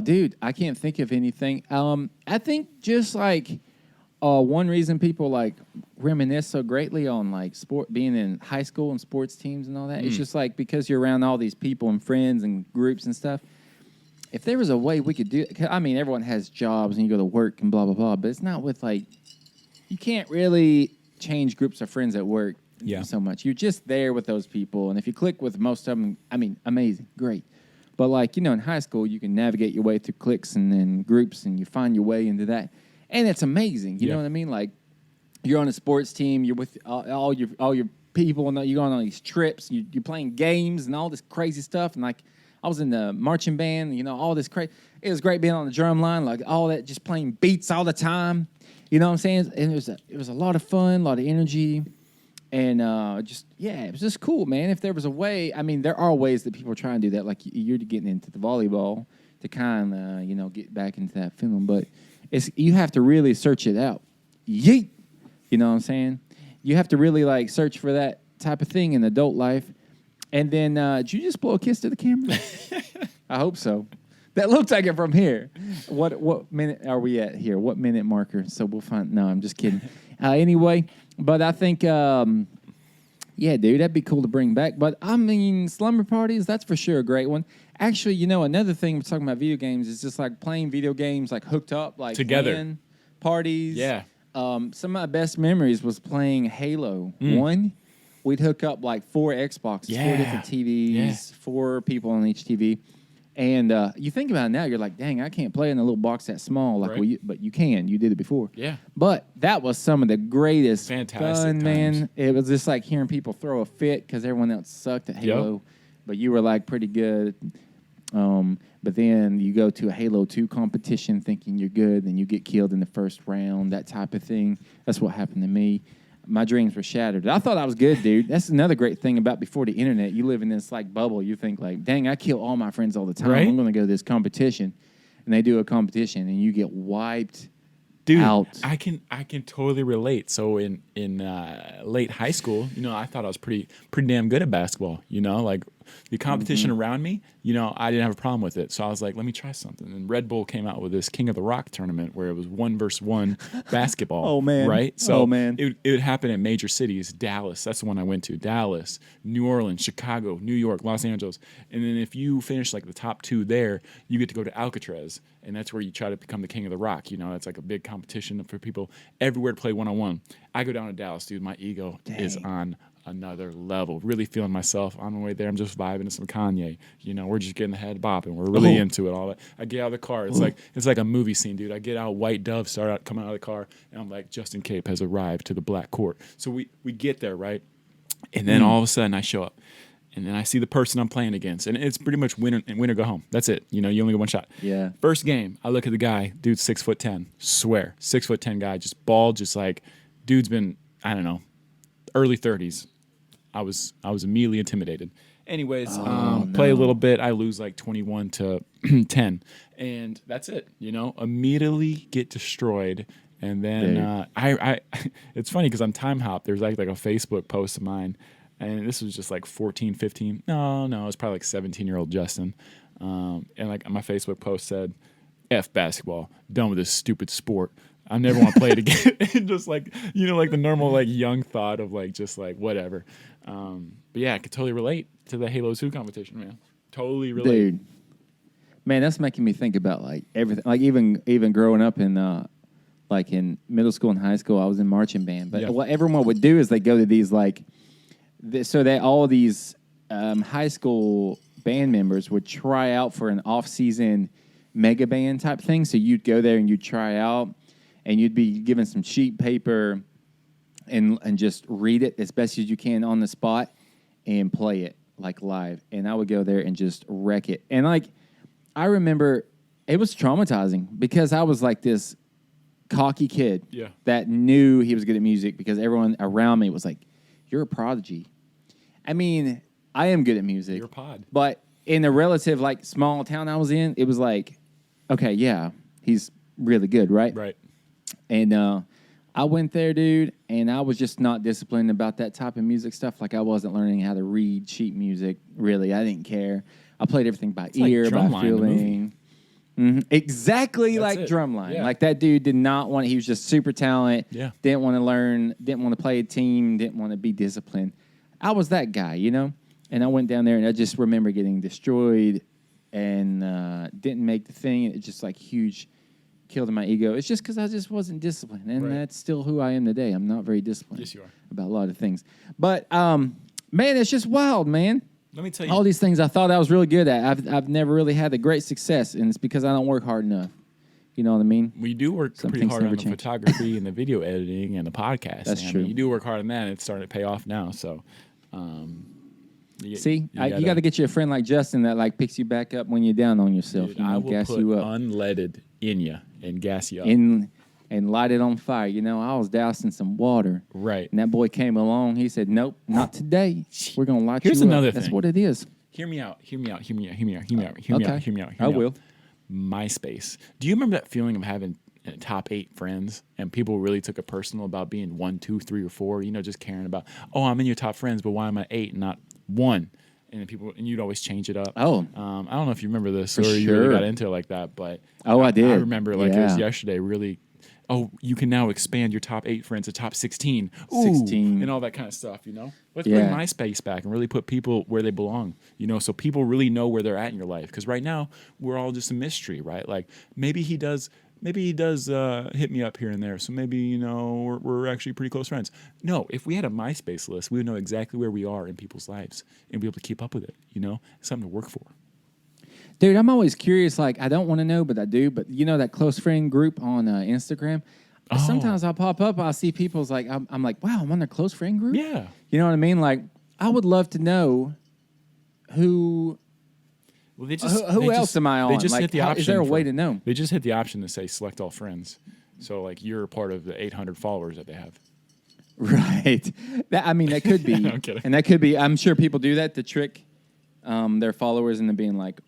dude, I can't think of anything. I think just like one reason people like reminisce so greatly on like sport, being in high school and sports teams and all that. It's just like because you're around all these people and friends and groups and stuff. If there was a way we could do, everyone has jobs and you go to work and blah blah blah, but it's not with like you can't really change groups of friends at work. So much. You're just there with those people. And if you click with most of them, amazing, great. But like, in high school, you can navigate your way through cliques and then groups and you find your way into that. And it's amazing. You know what I mean? Like you're on a sports team, you're with all your people and you're going on these trips, you're playing games and all this crazy stuff. And like I was in the marching band, all this crazy. It was great being on the drum line, like all that, just playing beats all the time. You know what I'm saying? And it was a lot of fun, a lot of energy. And it was just cool, man. If there was a way, there are ways that people try and do that. Like you're getting into the volleyball to kind of, get back into that feeling. But you have to really search it out. Yeet. You know what I'm saying? You have to really like search for that type of thing in adult life. And then, did you just blow a kiss to the camera? I hope so. That looks like it from here. What minute are we at here? What minute marker? So we'll find. No, I'm just kidding. Anyway, but I think, dude, that'd be cool to bring back. But slumber parties, that's for sure a great one. Actually, another thing we're talking about video games is just like playing video games like hooked up, like together parties. Yeah. Some of my best memories was playing Halo 1. We'd hook up like 4 Xboxes, 4 different TVs, 4 people on each TV. And you think about it now, you're like, dang, I can't play in a little box that small. Like, but you can. You did it before. Yeah. But that was some of the greatest fantastic fun, times. Man. It was just like hearing people throw a fit because everyone else sucked at Halo. But you were like pretty good. But then you go to a Halo 2 competition thinking you're good, then you get killed in the first round, that type of thing. That's what happened to me. My dreams were shattered. I thought I was good, dude. That's another great thing about before the internet. You live in this like bubble. You think like, dang, I kill all my friends all the time. Right? I'm going to go to this competition. And they do a competition and you get wiped Dude, out. I can totally relate. So in late high school, I thought I was pretty damn good at basketball. Like the competition around me, I didn't have a problem with it. So I was like, let me try something. And Red Bull came out with this King of the Rock tournament where it was 1-versus-1 basketball. Oh man, right? So it would happen in major cities. Dallas, that's the one I went to. Dallas, New Orleans, Chicago, New York, Los Angeles. And then if you finish like the top 2 there, you get to go to Alcatraz. And that's where you try to become the King of the Rock. It's like a big competition for people everywhere to play one-on-one. I go down to Dallas, dude. My ego is on another level. Really feeling myself. On my way there, I'm just vibing to some Kanye. We're just getting the head bopping. We're really into it. All that. I get out of the car. It's like a movie scene, dude. I get out. White Dove coming out of the car, and I'm like, Justin Cape has arrived to the Black Court. So we get there, right? And then all of a sudden, I show up. and then I see the person I'm playing against, and it's pretty much win or go home. That's it. You only get one shot. Yeah. First game, I look at the guy, dude's 6'10", swear, 6'10" guy, just bald, just like, dude's been, I don't know, early 30s. I was immediately intimidated. Anyways, play a little bit. I lose like 21-10, and that's it. Immediately get destroyed. And then I it's funny because on Time Hop, there's like a Facebook post of mine, and this was just like 14, 15. No, it was probably like 17-year-old Justin. And like my Facebook post said, "F basketball, done with this stupid sport. I never want to play it again." And just like like the normal like young thought of like just like whatever. But yeah, I could totally relate to the Halo 2 competition, man. Totally relate. Dude, man, that's making me think about like everything. Like even growing up in like in middle school and high school, I was in marching band. But what everyone would do is they go to these like, so that all these high school band members would try out for an off-season mega band type thing. So you'd go there and you'd try out, and you'd be given some sheet paper and just read it as best as you can on the spot and play it like live. And I would go there and just wreck it. And like, I remember it was traumatizing because I was like this cocky kid that knew he was good at music because everyone around me was like, "You're a prodigy." I mean, I am good at music. You're a pod. But in the relative like small town I was in, it was like, okay, yeah, he's really good, right? Right. And I went there, dude, and I was just not disciplined about that type of music stuff. Like I wasn't learning how to read sheet music, really. I didn't care. I played everything by ear, by feeling. Mm-hmm. Exactly. That's like Drumline. Yeah. Like that dude did not want. He was just super talented. Yeah. Didn't want to learn. Didn't want to play a team. Didn't want to be disciplined. I was that guy, And I went down there, and I just remember getting destroyed, and didn't make the thing. It just like huge, killed my ego. It's just because I just wasn't disciplined, and that's still who I am today. I'm not very disciplined. Yes, you are. About a lot of things, but man, it's just wild, man. Let me tell you. All these things I thought I was really good at, I've never really had the great success, and it's because I don't work hard enough. You know what I mean? We do work pretty hard on the photography and the video editing and the podcast. That's true. You do work hard on that, and it's starting to pay off now. So, you got to get you a friend like Justin that like picks you back up when you're down on yourself. Dude, I will gas put you up. Unleaded in you and gas you up. And light it on fire. I was dousing some water. Right. And that boy came along. He said, "Nope, not today. We're going to light Here's you up." another thing. That's what it is. Hear me out. I will. MySpace. Do you remember that feeling of having top 8 friends and people really took it personal about being 1, 2, 3, or 4? Just caring about, I'm in your top friends, but why am I 8 and not 1? And you'd always change it up. Oh. I don't know if you remember this or you really got into it like that, but I did. I remember it was yesterday really. Oh, you can now expand your top 8 friends to top 16. Ooh, 16. And all that kind of stuff, Let's bring MySpace back and really put people where they belong, so people really know where they're at in your life. Because right now, we're all just a mystery, right? Like, maybe he does hit me up here and there. So maybe, we're actually pretty close friends. No, if we had a MySpace list, we would know exactly where we are in people's lives and be able to keep up with it, It's something to work for. Dude, I'm always curious. Like, I don't want to know, but I do. But that close friend group on Instagram. Oh. Sometimes I'll pop up. I'll see people's like. I'm like, wow, I'm on their close friend group. Yeah. You know what I mean? Like, I would love to know who. Well, who else am I on? They just like, hit the option. Is there a way to know? They just hit the option to say select all friends. So like you're part of the 800 followers that they have. Right. That could be. I'm kidding. And that could be. I'm sure people do that to trick their followers into being like,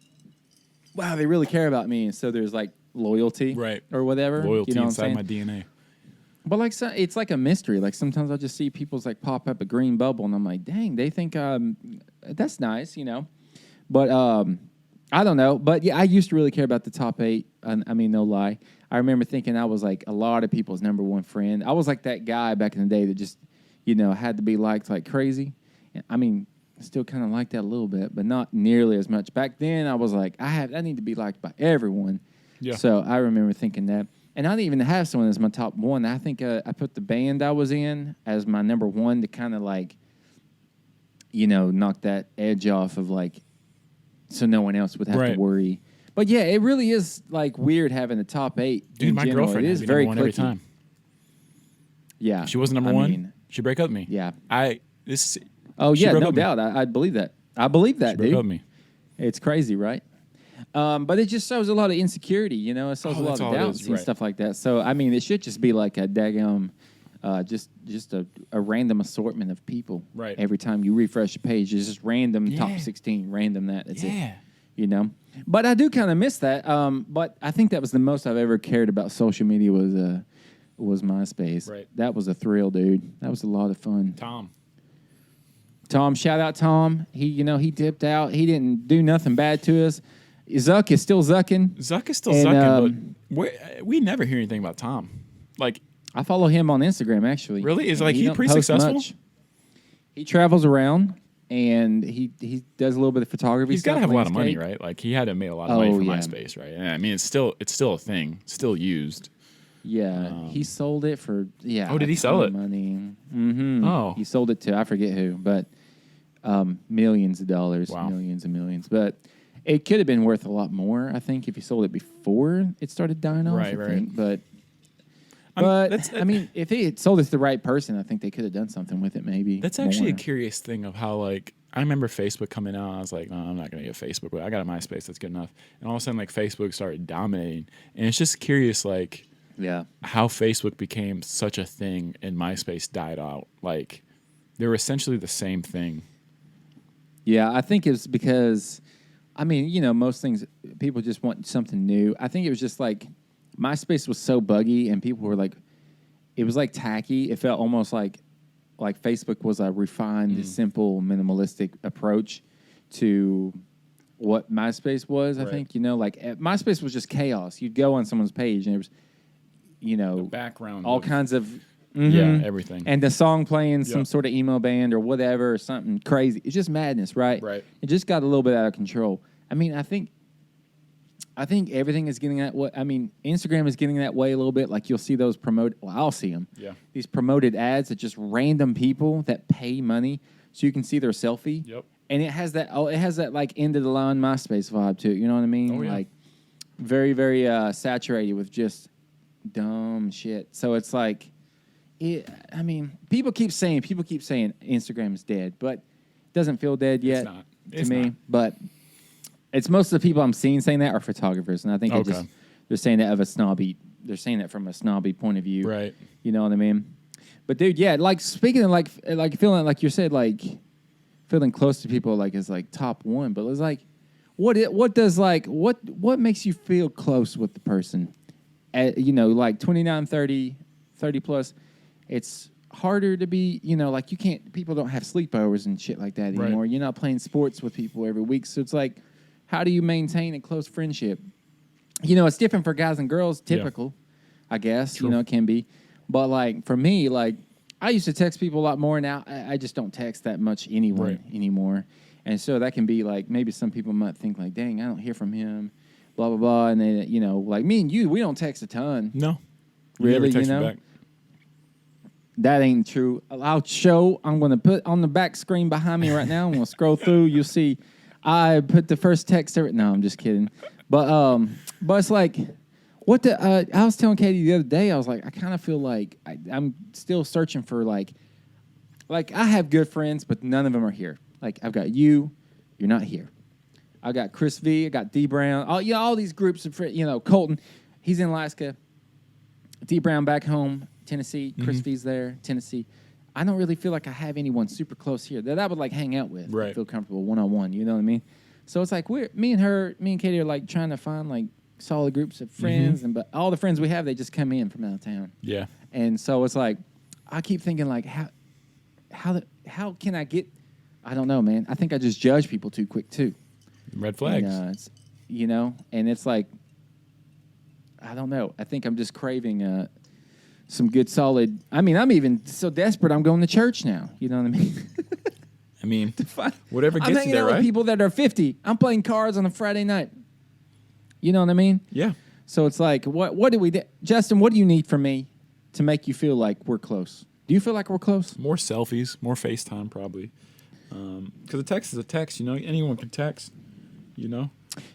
wow, they really care about me. And so there's like loyalty, right, or whatever. Loyalty inside my DNA. But like, it's like a mystery. Like sometimes I'll just see people's like pop up a green bubble, and I'm like, dang, they think that's nice, But I don't know. But yeah, I used to really care about the top 8. No lie. I remember thinking I was like a lot of people's number one friend. I was like that guy back in the day that just, had to be liked like crazy. I still kind of like that a little bit, but not nearly as much. Back then, I was like, I need to be liked by everyone. Yeah. So I remember thinking that. And I didn't even have someone as my top 1. I think I put the band I was in as my number 1 to kind of like, knock that edge off of like, so no one else would have to worry. But yeah, it really is like weird having the top 8. Dude, my girlfriend is very clicky. Every time. Yeah. She wasn't number 1. She'd break up with me. Yeah. Oh, yeah, no doubt. I believe that. I believe that, She broke dude. up with me. It's crazy, right? But it just shows a lot of insecurity, you know. It shows a lot of doubts and stuff like that. So, I mean, it should just be like a daggum, just a random assortment of people. Right. Every time you refresh a page, it's just random top 16, random that. That's it. You know. But I do kind of miss that. But I think that was the most I've ever cared about social media was MySpace. Right. That was a thrill, dude. That was a lot of fun. Tom, shout out Tom. He dipped out. He didn't do nothing bad to us. Zuck is still zucking. Zucking, but we never hear anything about Tom. Like, I follow him on Instagram, actually. Really? Is he pretty successful? Much. He travels around, and he does a little bit of photography. He's got to have a lot of money, right? Like, he had to make a lot of money from MySpace, right? Yeah, I mean, it's still a thing, still used. Yeah, he sold it for Oh, did he sell it? Money. Mm-hmm. Oh, he sold it to I forget who, but millions of dollars, millions and millions. But it could have been worth a lot more, I think, if he sold it before it started dying off. I think. But I mean, if he had sold it to the right person, I think they could have done something with it. Maybe that's actually a curious thing of how like. I remember Facebook coming out. I was like, no, I'm not going to get Facebook. But I got a MySpace. That's good enough. And all of a sudden, like, Facebook started dominating. And it's just curious, like, how Facebook became such a thing and MySpace died out. Like, they were essentially the same thing. Yeah, I think it's because, I mean, you know, most things, people just want something new. I think it was just like, MySpace was so buggy and people were like, it was like tacky. It felt almost like Facebook was a refined, simple, minimalistic approach to what MySpace was, I think. You know, like MySpace was just chaos. You'd go on someone's page and it was, you know, the background, all kinds of everything, and the song playing some sort of emo band or whatever, or something crazy. It's just madness, right? Right. It just got a little bit out of control. I mean, I think everything is getting that way. I mean, Instagram is getting that way a little bit. Like you'll see those I'll see them. Yeah. These promoted ads that just random people that pay money so you can see their selfie. Yep. And it has that like end of the line MySpace vibe to it. You know what I mean? Oh, yeah. Like very, very saturated with just dumb shit. So it's like, I mean, people keep saying Instagram is dead, but it doesn't feel dead yet to me. But it's most of the people I'm seeing saying that are photographers, and I think they're saying that they're saying that from a snobby point of view, right? You know what I mean? But dude, yeah, like speaking of like feeling like you said, like feeling close to people like is like top one, but it's like what makes you feel close with the person? You know, like 29, 30 plus, it's harder to be, you know, like people don't have sleepovers and shit like that anymore. Right. You're not playing sports with people every week, so it's like, how do you maintain a close friendship? You know, it's different for guys and girls, typical, I guess. True. You know, it can be. But, like, for me, like, I used to text people a lot more. Now, I just don't text that much anyone anymore. And so that can be, like, maybe some people might think, like, dang, I don't hear from him, blah, blah, blah. And then, you know, like, me and you, we don't text a ton. No. Really, you know? That ain't true. I'm going to put on the back screen behind me right now. I'm going to scroll through. You'll see. I put the first text there. No, I'm just kidding. But it's like, I was telling Katie the other day, I was like, I kind of feel like I'm still searching for like I have good friends, but none of them are here. Like I've got you, you're not here. I got Chris V, I got D Brown, all these groups of friends, you know, Colton, he's in Alaska, D Brown back home, Tennessee, Chris V's there, Tennessee. I don't really feel like I have anyone super close here that I would like hang out with, feel comfortable one-on-one, you know what I mean? So it's like me and Katie are like trying to find like solid groups of friends, but all the friends we have, they just come in from out of town. Yeah. And so it's like, I keep thinking like, how can I get, I don't know, man. I think I just judge people too quick too. Red flags. And, you know, and it's like, I don't know. I think I'm just craving some good solid. I mean, I'm even so desperate. I'm going to church now. You know what I mean? I mean, whatever gets you there, right? I'm hanging out with people that are 50. I'm playing cards on a Friday night. You know what I mean? Yeah. So it's like, what do we do? Justin, what do you need from me to make you feel like we're close? Do you feel like we're close? More selfies, more FaceTime probably. Because a text is a text, you know? Anyone can text, you know?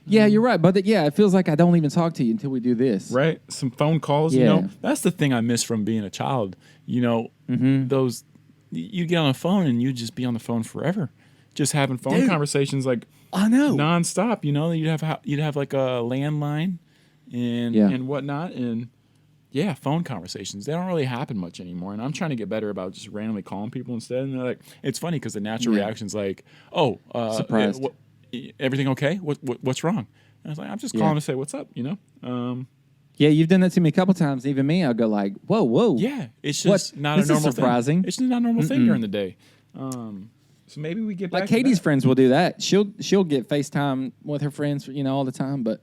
Yeah, you're right. But it feels like I don't even talk to you until we do this. Right? Some phone calls, you know? That's the thing I miss from being a child. You know, those, you get on the phone and you just be on the phone forever. just having phone conversations like I know nonstop. You know, you'd have like a landline and whatnot, and phone conversations. They don't really happen much anymore. And I'm trying to get better about just randomly calling people instead. And they're like, it's funny because the natural reaction's like, surprised. Everything okay? What's wrong? And I was like, I'm just calling to say what's up. You know. Yeah, you've done that to me a couple times. Even me, I'll go like, whoa. Yeah, it's just not a normal surprising thing. It's just not a normal thing during the day. So maybe we get back like Katie's to friends will do that. She'll get FaceTime with her friends, all the time. But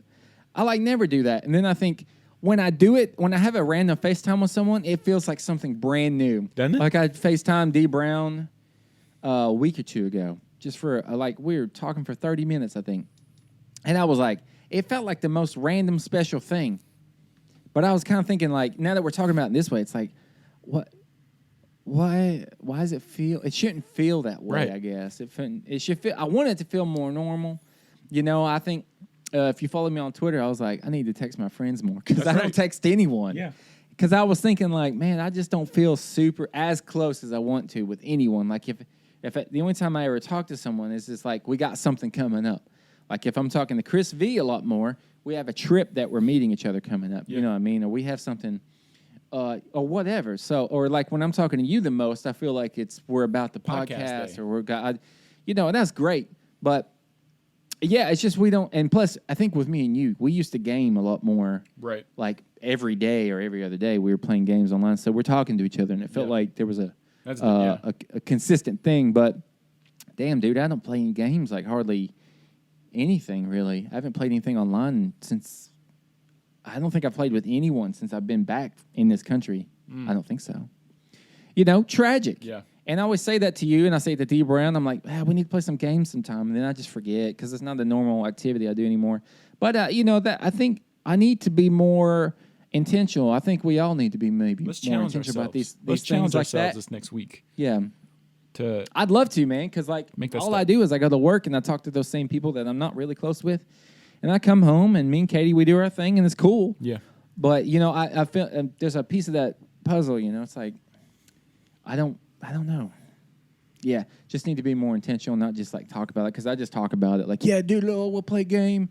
I like never do that. And then I think when I do it, when I have a random FaceTime with someone, it feels like something brand new. Doesn't it? Like I FaceTime D Brown a week or two ago, just for we were talking for 30 minutes, I think. And I was like, it felt like the most random special thing. But I was kind of thinking, like, now that we're talking about it this way, it's like, why does it feel? It shouldn't feel that way, right. I guess. It should feel. I want it to feel more normal. I think if you follow me on Twitter, I was like, I need to text my friends more because I don't text anyone. Yeah. Because I was thinking, like, man, I just don't feel super as close as I want to with anyone. Like, if the only time I ever talk to someone is just like we got something coming up. Like if I'm talking to Chris V a lot more, we have a trip that we're meeting each other coming up. Yeah. You know what I mean? Or we have something, or whatever. So, or like when I'm talking to you the most, I feel like we're about the podcast or and that's great. But yeah, it's just we don't. And plus, I think with me and you, we used to game a lot more. Right. Like every day or every other day, we were playing games online. So we're talking to each other, and it felt like there was a consistent thing. But damn, dude, I don't play any games like hardly anything really. I haven't played anything online since. I don't think I've played with anyone since I've been back in this country. I don't think so. Tragic. Yeah. And I always say that to you, and I say it to D Brown. I'm like, we need to play some games sometime, and then I just forget because it's not the normal activity I do anymore. But that I think I need to be more intentional. I think we all need to be maybe more intentional about these Let's things challenge like ourselves that. This next week. Yeah. I'd love to, man, because all I do is I go to work and I talk to those same people that I'm not really close with, and I come home and me and Katie we do our thing and it's cool. Yeah. But I feel there's a piece of that puzzle. It's like I don't know. Yeah, just need to be more intentional, not just like talk about it because I just talk about it like dude, we'll play a game,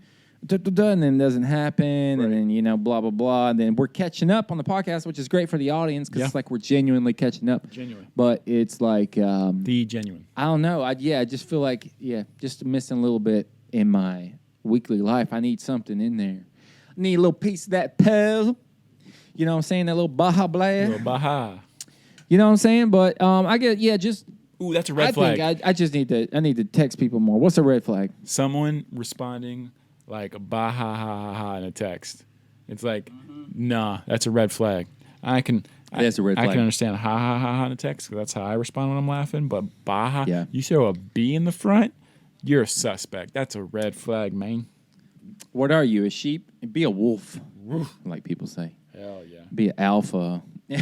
and then it doesn't happen, right. And then blah blah blah, and then we're catching up on the podcast, which is great for the audience because it's like we're genuinely catching up. Genuine, but it's like the genuine. I don't know. I just feel like just missing a little bit in my weekly life. I need something in there. I need a little piece of that puzzle. You know what I'm saying? That little Baja Blast. Little Baja. You know what I'm saying? But I get just. Ooh, that's a red flag. I just need to text people more. What's a red flag? Someone responding like a bah ha ha ha ha in a text. It's like, nah, that's a red flag. That's a red flag. I can understand ha ha ha ha in a text because that's how I respond when I'm laughing. But bah ha, you throw a B in the front, you're a suspect. That's a red flag, man. What are you, a sheep? Be a wolf, like people say. Hell yeah. Be an alpha. Hell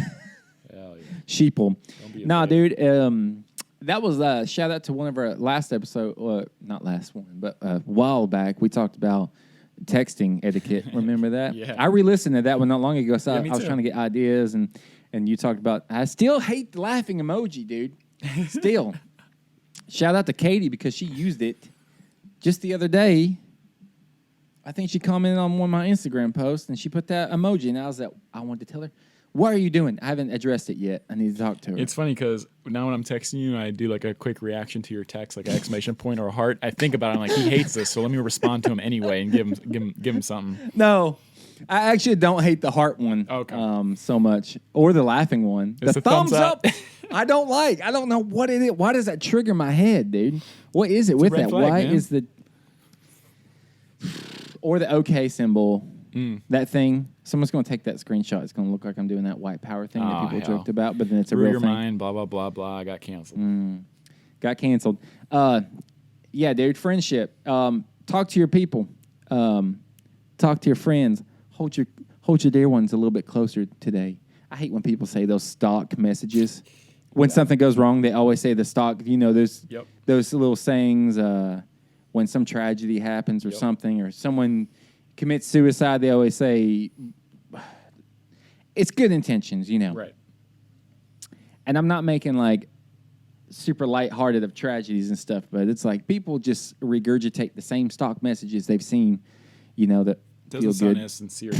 yeah. Sheeple. Nah, dude. That was shout out to one of our last episode, not last one, but a while back. We talked about texting etiquette. Remember that? Yeah. I re-listened to that one not long ago. So yeah, I was trying to get ideas, and you talked about. I still hate the laughing emoji, dude. Still. Shout out to Katie because she used it just the other day. I think she commented on one of my Instagram posts, and she put that emoji, and I wanted to tell her. What are you doing? I haven't addressed it yet. I need to talk to her. It's funny because now when I'm texting you and I do like a quick reaction to your text, like an exclamation point or a heart, I think about it. I'm like, he hates this, so let me respond to him anyway and give him something. No, I actually don't hate the heart one so much, or the laughing one. It's the thumbs up. I don't like. I don't know what it is. Why does that trigger my head, dude? What is it with that? Flag, Why man. is the or the OK symbol? That thing, someone's going to take that screenshot. It's going to look like I'm doing that white power thing that people joked about, but then it's a real thing. Mind, blah, blah, blah, blah. I got canceled. Got canceled. Yeah, dude, friendship. Talk to your people. Talk to your friends. Hold your dear ones a little bit closer today. I hate when people say those stock messages. When something goes wrong, they always say the stock, those little sayings when some tragedy happens or something, or someone commits suicide, they always say it's good intentions, Right. And I'm not making like super lighthearted of tragedies and stuff, but it's like people just regurgitate the same stock messages they've seen, that doesn't sound as sincere,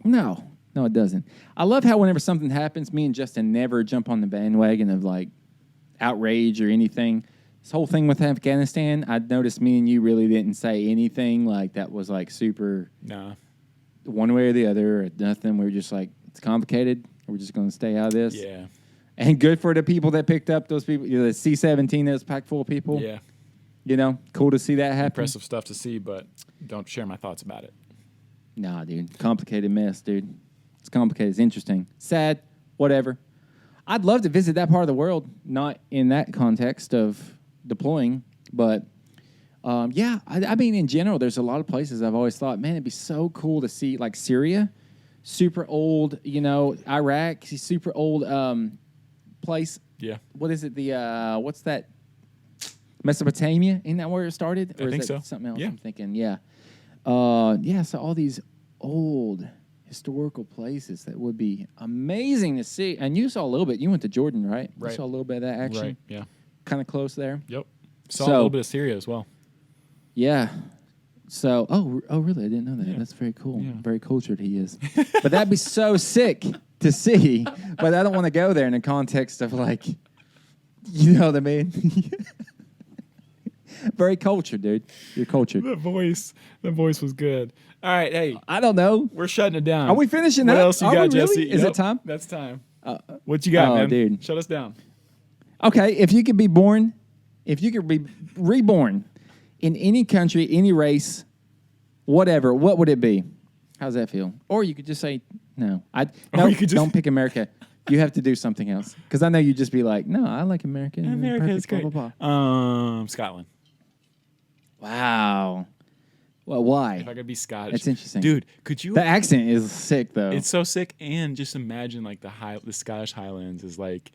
No, it doesn't. I love how whenever something happens, me and Justin never jump on the bandwagon of like outrage or anything. This whole thing with Afghanistan, I noticed me and you really didn't say anything like that was like super one way or the other or nothing. We were just like, it's complicated. We're just going to stay out of this. Yeah. And good for the people that picked up those people, the C-17 that was packed full of people. Yeah. Cool to see that happen. Impressive stuff to see, but don't share my thoughts about it. Nah, dude. Complicated mess, dude. It's complicated. It's interesting. Sad. Whatever. I'd love to visit that part of the world, not in that context of deploying, but I mean, in general, there's a lot of places I've always thought, man, it'd be so cool to see, like Syria, super old, Iraq, super old place. Yeah. What is it? What's that? Mesopotamia? Isn't that where it started? Or I think is that so. Something else? Yeah. I'm thinking, yeah. So all these old historical places that would be amazing to see. And you saw a little bit. You went to Jordan, right? Right. You saw a little bit of that action. Right, yeah. Kind of close there. Yep. Saw a little bit of Syria as well. Yeah. So, oh, really? I didn't know that. Yeah. That's very cool. Yeah. Very cultured he is. But that'd be so sick to see. But I don't want to go there in the context of like, you know what I mean? Very cultured, dude. You're cultured. The voice was good. All right, hey. I don't know. We're shutting it down. Are we finishing what up? What else you got, Jesse? Really? Is it time? That's time. What you got, man? Dude. Shut us down. Okay, if you could be reborn in any country, any race, whatever, what would it be? How's that feel? Or you could just say no. Don't pick America. You have to do something else. Because I know you'd just be like, no, I like America. America is great. Blah, blah, blah. Scotland. Wow. Well, why? If I could be Scottish. That's interesting. Dude, could you... The accent is sick, though. It's so sick. And just imagine, like, the Scottish Highlands is like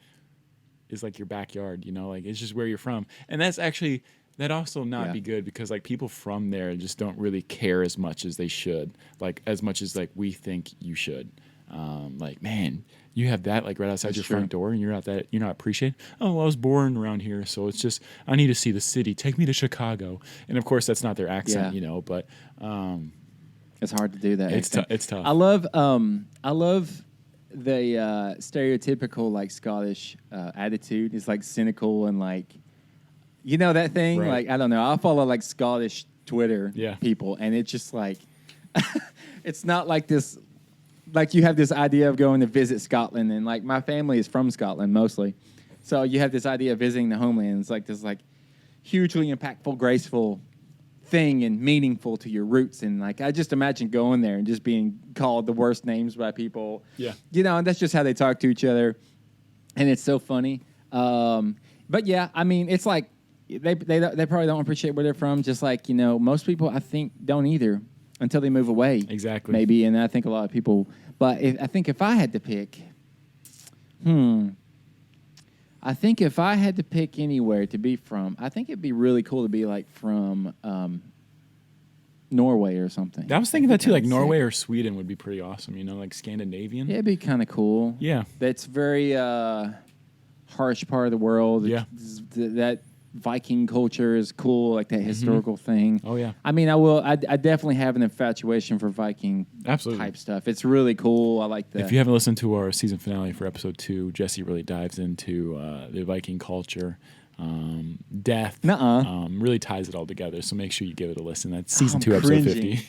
your backyard, like, it's just where you're from. And that's actually... That'd also not be good because, like, people from there just don't really care as much as they should. Like, as much as, like, we think you should. Like, man, you have that, like, right outside your front door and you're not appreciated. Oh, well, I was born around here, so it's just, I need to see the city. Take me to Chicago. And, of course, that's not their accent, but... it's hard to do that. It's tough. I love the stereotypical, like, Scottish attitude. It's, like, cynical and, like... You know that thing? Right. Like, I don't know. I follow, like, Scottish Twitter people, and it's just, like... it's not like this... Like, you have this idea of going to visit Scotland, and, like, my family is from Scotland, mostly. So you have this idea of visiting the homeland. It's, like, this, like, hugely impactful, graceful thing and meaningful to your roots. And, like, I just imagine going there and just being called the worst names by people. Yeah. And that's just how they talk to each other. And it's so funny. But, yeah, I mean, it's like... They probably don't appreciate where they're from, just like, most people, I think, don't either until they move away. Exactly. Maybe, and I think a lot of people. But I think if I had to pick, anywhere to be from, I think it'd be really cool to be, like, from Norway or something. I was thinking that, too, like Norway or Sweden would be pretty awesome, like Scandinavian. Yeah, it'd be kind of cool. Yeah. That's very harsh part of the world. Yeah. That Viking culture is cool, like that historical thing. Oh, yeah. I mean, I definitely have an infatuation for Viking type stuff. It's really cool. I like that. If you haven't listened to our season finale for episode 2, Jesse really dives into the Viking culture, death. Really ties it all together. So make sure you give it a listen. That's season 2, episode 50.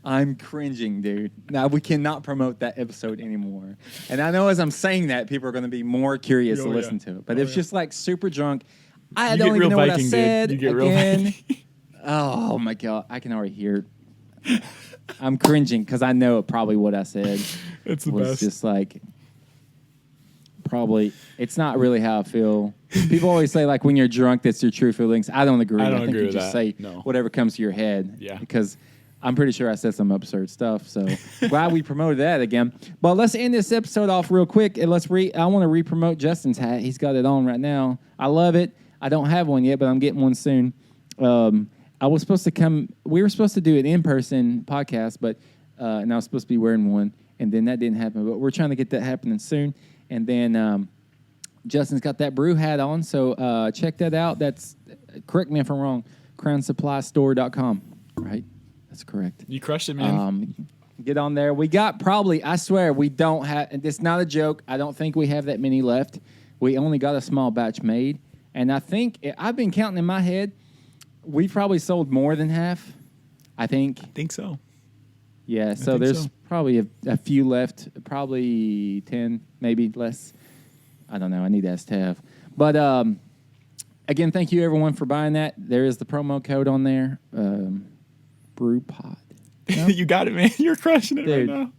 I'm cringing, dude. Now, we cannot promote that episode anymore. And I know as I'm saying that, people are going to be more curious to listen to it. But it's just like super drunk. I don't even know what I said again. Oh, my God. I can already hear it. I'm cringing because I know probably what I said. It's the best. It's just like, probably, it's not really how I feel. People always say, like, when you're drunk, that's your true feelings. I don't agree. I think you just say whatever comes to your head. Yeah. Because I'm pretty sure I said some absurd stuff. So glad we promoted that again. But let's end this episode off real quick. And I want to re-promote Justin's hat. He's got it on right now. I love it. I don't have one yet, but I'm getting one soon. We were supposed to do an in-person podcast, but and I was supposed to be wearing one, and then that didn't happen. But we're trying to get that happening soon. And then Justin's got that brew hat on, so check that out. That's, correct me if I'm wrong, crownsupply.store.com, right? That's correct. You crushed it, man. Get on there. We got probably, I swear, we don't have, and it's not a joke, I don't think we have that many left. We only got a small batch made, and I think, I've been counting in my head, we probably sold more than half, I think. I think so. Yeah, so there's probably a few left, probably 10, maybe less. I don't know. I need to ask Tav. But, again, thank you, everyone, for buying that. There is the promo code on there, BrewPod. No? You got it, man. You're crushing it Dude, right now.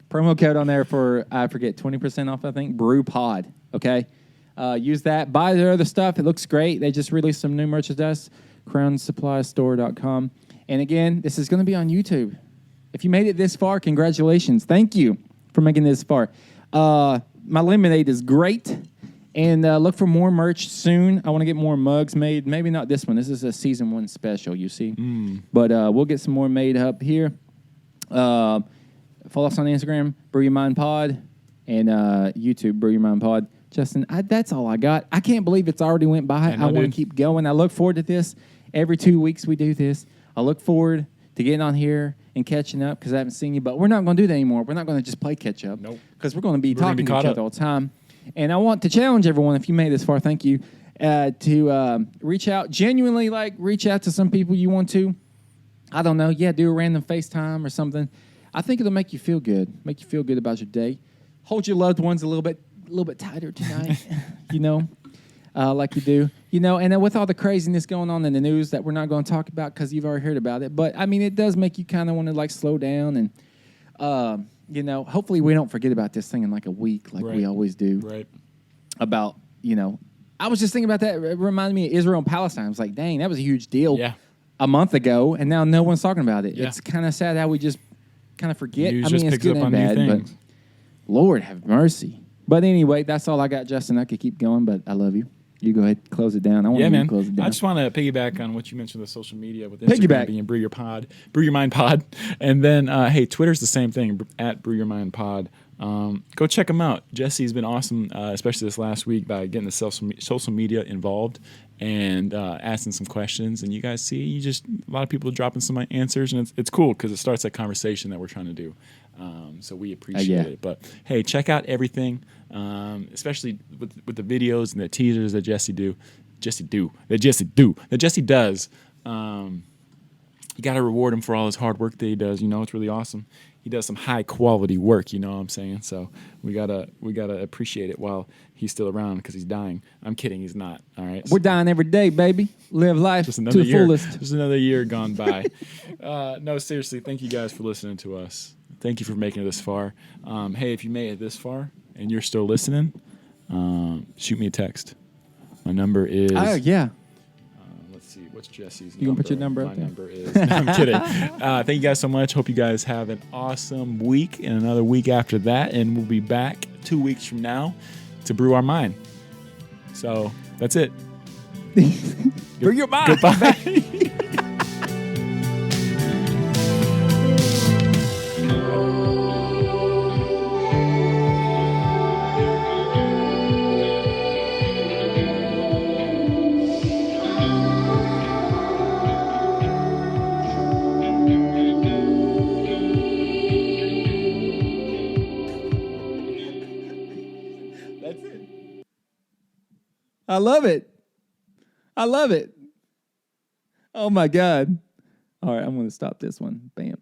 Promo code on there for, I forget, 20% off, I think. BrewPod, okay? Use that. Buy their other stuff. It looks great. They just released some new merchandise, crownsupply.store.com. And, again, this is going to be on YouTube. If you made it this far, congratulations. Thank you for making it this far. My lemonade is great. And look for more merch soon. I want to get more mugs made. Maybe not this one. This is a season 1 special, you see. But we'll get some more made up here. Follow us on Instagram, Brew Your Mind Pod, and YouTube, Brew Your Mind Pod. Justin, that's all I got. I can't believe it's already went by. I want to keep going. I look forward to this. Every 2 weeks we do this. I look forward to getting on here and catching up because I haven't seen you. But we're not going to do that anymore. We're not going to just play catch up. Nope. Because we're going to be talking to each other all the time. And I want to challenge everyone, if you made this far, thank you, to reach out, genuinely, reach out to some people you want to. I don't know, do a random FaceTime or something. I think it'll make you feel good about your day. Hold your loved ones a little bit tighter tonight, like you do. And then with all the craziness going on in the news that we're not going to talk about because you've already heard about it. But, I mean, it does make you kind of want to, slow down and... hopefully we don't forget about this thing in a week we always do. Right. About, I was just thinking about that. It reminded me of Israel and Palestine. I was like, dang, that was a huge deal a month ago, and now no one's talking about it. Yeah. It's kind of sad how we just kind of forget. News it's good and bad, but Lord have mercy. But anyway, that's all I got, Justin. I could keep going, but I love you. You go ahead, close it down. I want to close it down. I just want to piggyback on what you mentioned with social media with Instagram being Brew Your Mind Pod, and then hey, Twitter's the same thing at Brew Your Mind Pod. Go check them out. Jesse's been awesome, especially this last week by getting the social media involved and asking some questions. And you guys see, a lot of people dropping some answers, and it's cool because it starts that conversation that we're trying to do. So we appreciate it. But hey, check out everything, especially with the videos and the teasers that Jesse does. You got to reward him for all his hard work that he does. It's really awesome. He does some high quality work. You know what I'm saying? So we gotta appreciate it while he's still around because he's dying. I'm kidding. He's not. All right. We're dying every day, baby. Live life to the fullest. Just another year gone by. No, seriously. Thank you guys for listening to us. Thank you for making it this far. Hey, if you made it this far and you're still listening, shoot me a text. My number is... Oh, yeah. Let's see. What's Jesse's number? You can put your number up there. My number is... No, I'm kidding. Thank you guys so much. Hope you guys have an awesome week and another week after that. And we'll be back 2 weeks from now to brew our mind. So, that's it. Brew your mind. Goodbye. I love it. Oh, my God. All right, I'm going to stop this one. Bam.